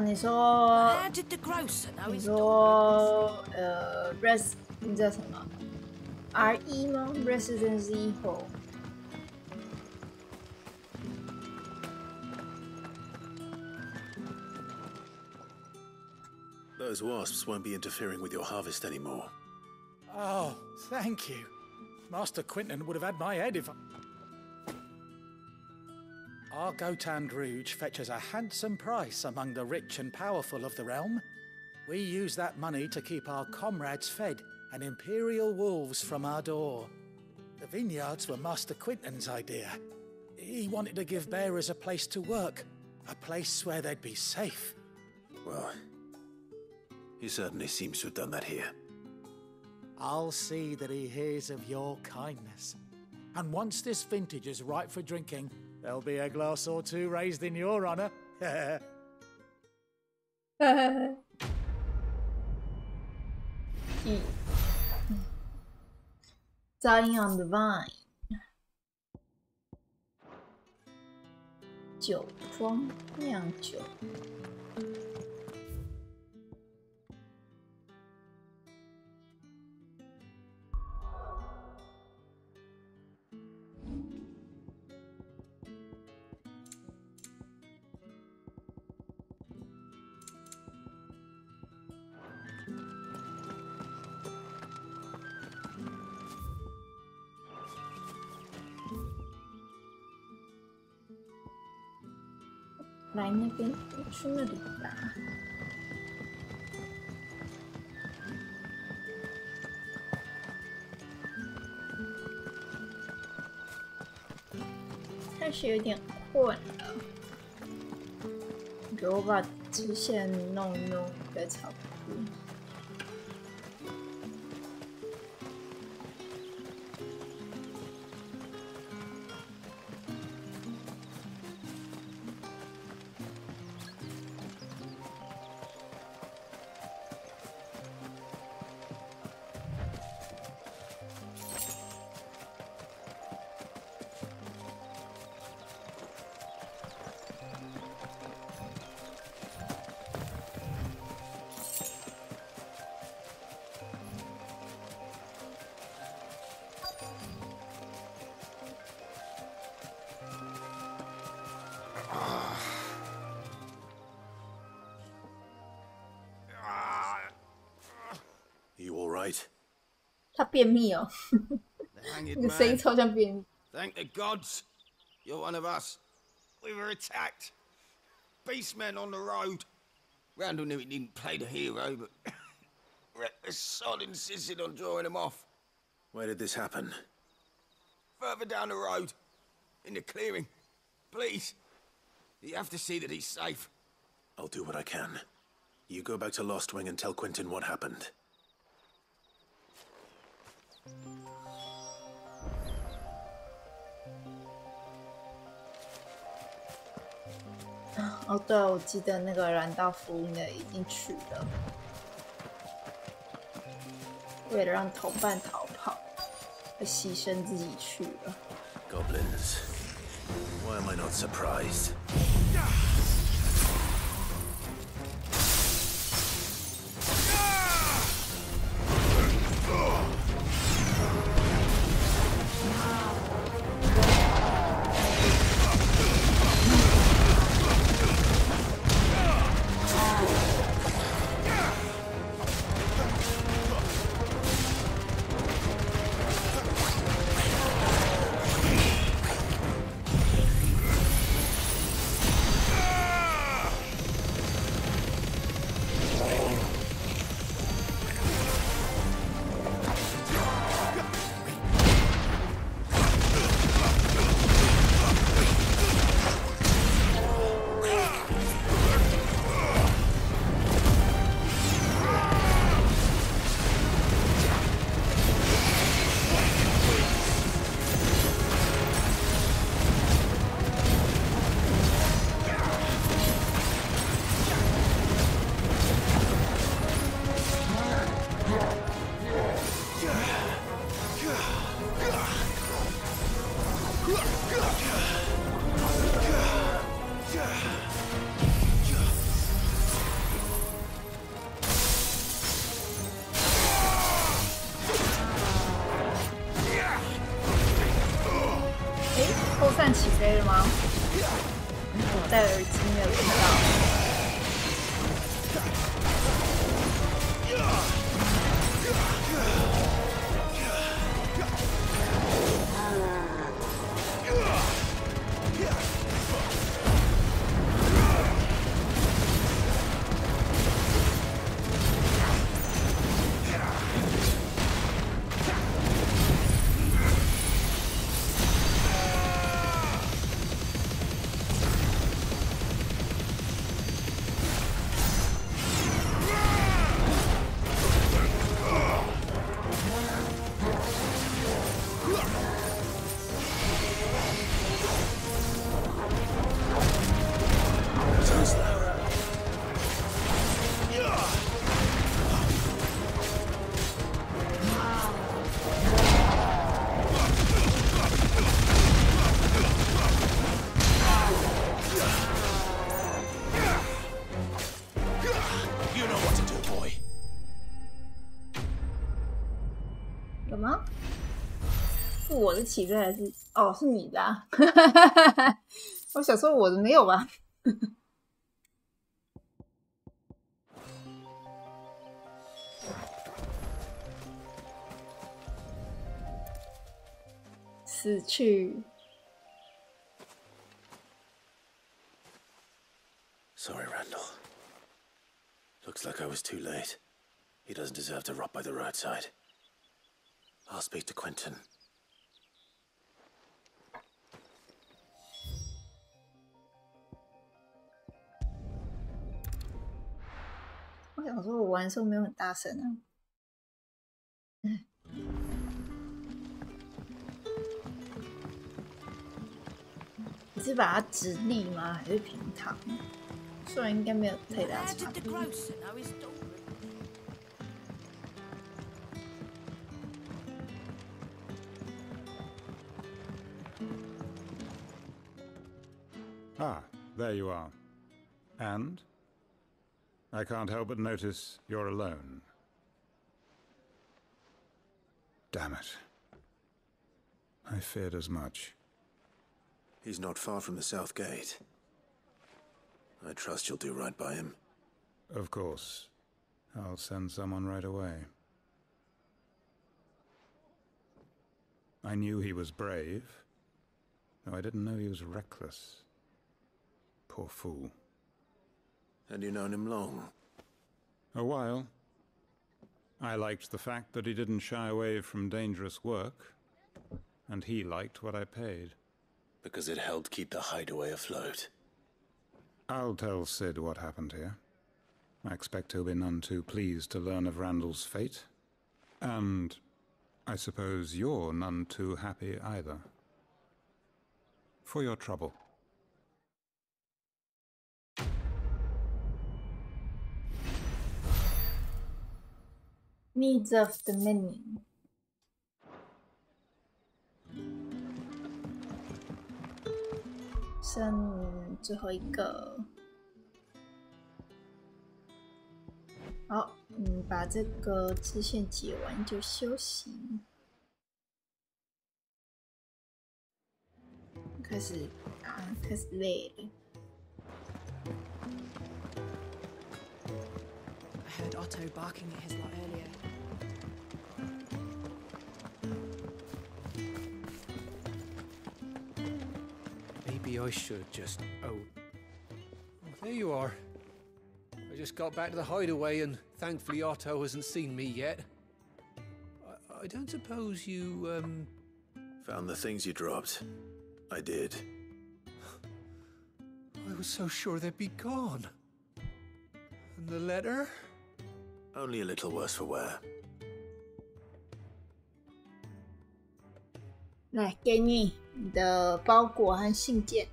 你说 你叫什么 ？RE 吗 ？Resident Evil。Those wasps won't be interfering with your harvest anymore. Oh, thank you. Master Quentin would have had my head if I... Our Gotand Rouge fetches a handsome price among the rich and powerful of the realm. We use that money to keep our comrades fed and imperial wolves from our door. The vineyards were Master Quentin's idea. He wanted to give bearers a place to work, a place where they'd be safe. Well, he certainly seems to have done that here. I'll see that he hears of your kindness. And once this vintage is ripe for drinking, there'll be a glass or two raised in your honor. Dying on the Vine 酒庄酿酒。来那边，去那里吧。开始有点困了，给我把支线弄一弄，应该差不多。他便秘哦，那个声音超像便秘。Thank the gods, you're one of us. We were attacked. Beastmen on the road. Randall knew he didn't play the hero, but the sod insisted on drawing him off. Where did this happen? Further down the road, in the clearing. Please, you have to see that he's safe. I'll do what I can. You go back to Lost Wing and tell Quentin what happened.哦，对，我记得那个燃道福音的已经去了，为了让同伴逃跑，而牺牲自己去了。Goblins, why am I not surprised? OK 了吗？我戴耳机没有听到。有吗？是我的起飞还是？哦，是你的啊！我想说我的没有吧？死去。Sorry, Randall. Looks like I was too late. He doesn't deserve to rot by the roadside. I'll speak to Quentin. 我想说，我玩的时候没有很大声啊。你是把它直立吗？还是平躺？虽然应该没有太大差别。Ah, there you are. And? I can't help but notice you're alone. Damn it. I feared as much. He's not far from the south gate. I trust you'll do right by him. Of course. I'll send someone right away. I knew he was brave, though I didn't know he was reckless. Poor fool. And you known him long? A while. I liked the fact that he didn't shy away from dangerous work, and he liked what I paid. Because it helped keep the hideaway afloat. I'll tell Sid what happened here. I expect he'll be none too pleased to learn of Randall's fate. And I suppose you're none too happy either. For your trouble. Needs of the many. 剩最后一个。好，把这个支线解完就休息。开始累了。I heard Otto barking at his lot earlier. Maybe I should just... Oh, there you are. I just got back to the hideaway and thankfully Otto hasn't seen me yet. I don't suppose you, Found the things you dropped. I did. I was so sure they'd be gone. And the letter? Only a little worse for wear. 来，给你的包裹和信件。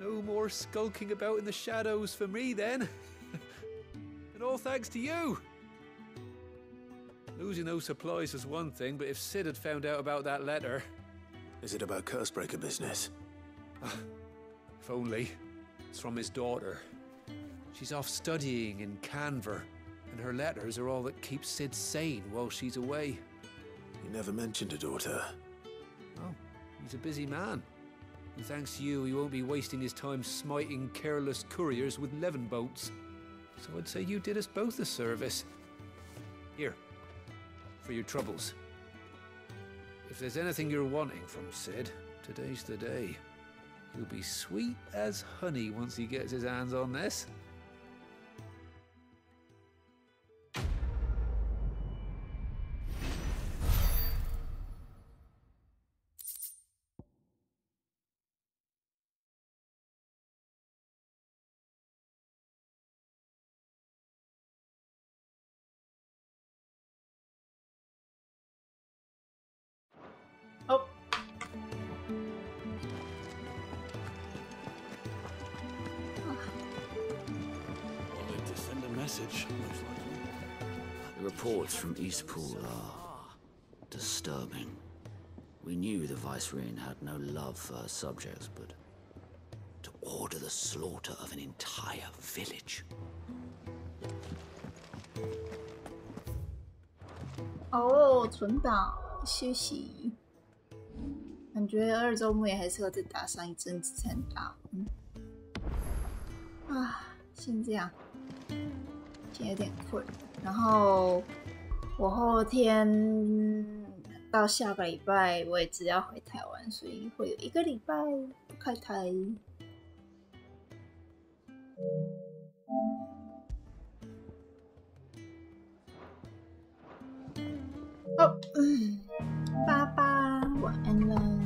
No more skulking about in the shadows for me, then. And all thanks to you. Losing those supplies is one thing, but if Sid had found out about that letter... Is it about Cursebreaker business? If only. It's from his daughter. She's off studying in Canver. And her letters are all that keep Sid sane while she's away. You never mentioned a daughter. Oh, he's a busy man. And thanks to you, he won't be wasting his time smiting careless couriers with levin boats. So I'd say you did us both a service. Here, for your troubles. If there's anything you're wanting from Sid, today's the day. He'll be sweet as honey once he gets his hands on this. Oh. Wanted to send a message, most likely. The reports from Eastpool are disturbing. We knew the Vicereine had no love for her subjects, but to order the slaughter of an entire village. 哦，存档休息。感觉二周目也还是要再打上一阵子才能打。先这样，现在有点困。然后我后天到下个礼拜我也只要回台湾，所以会有1个礼拜不开台。爸爸，晚安了。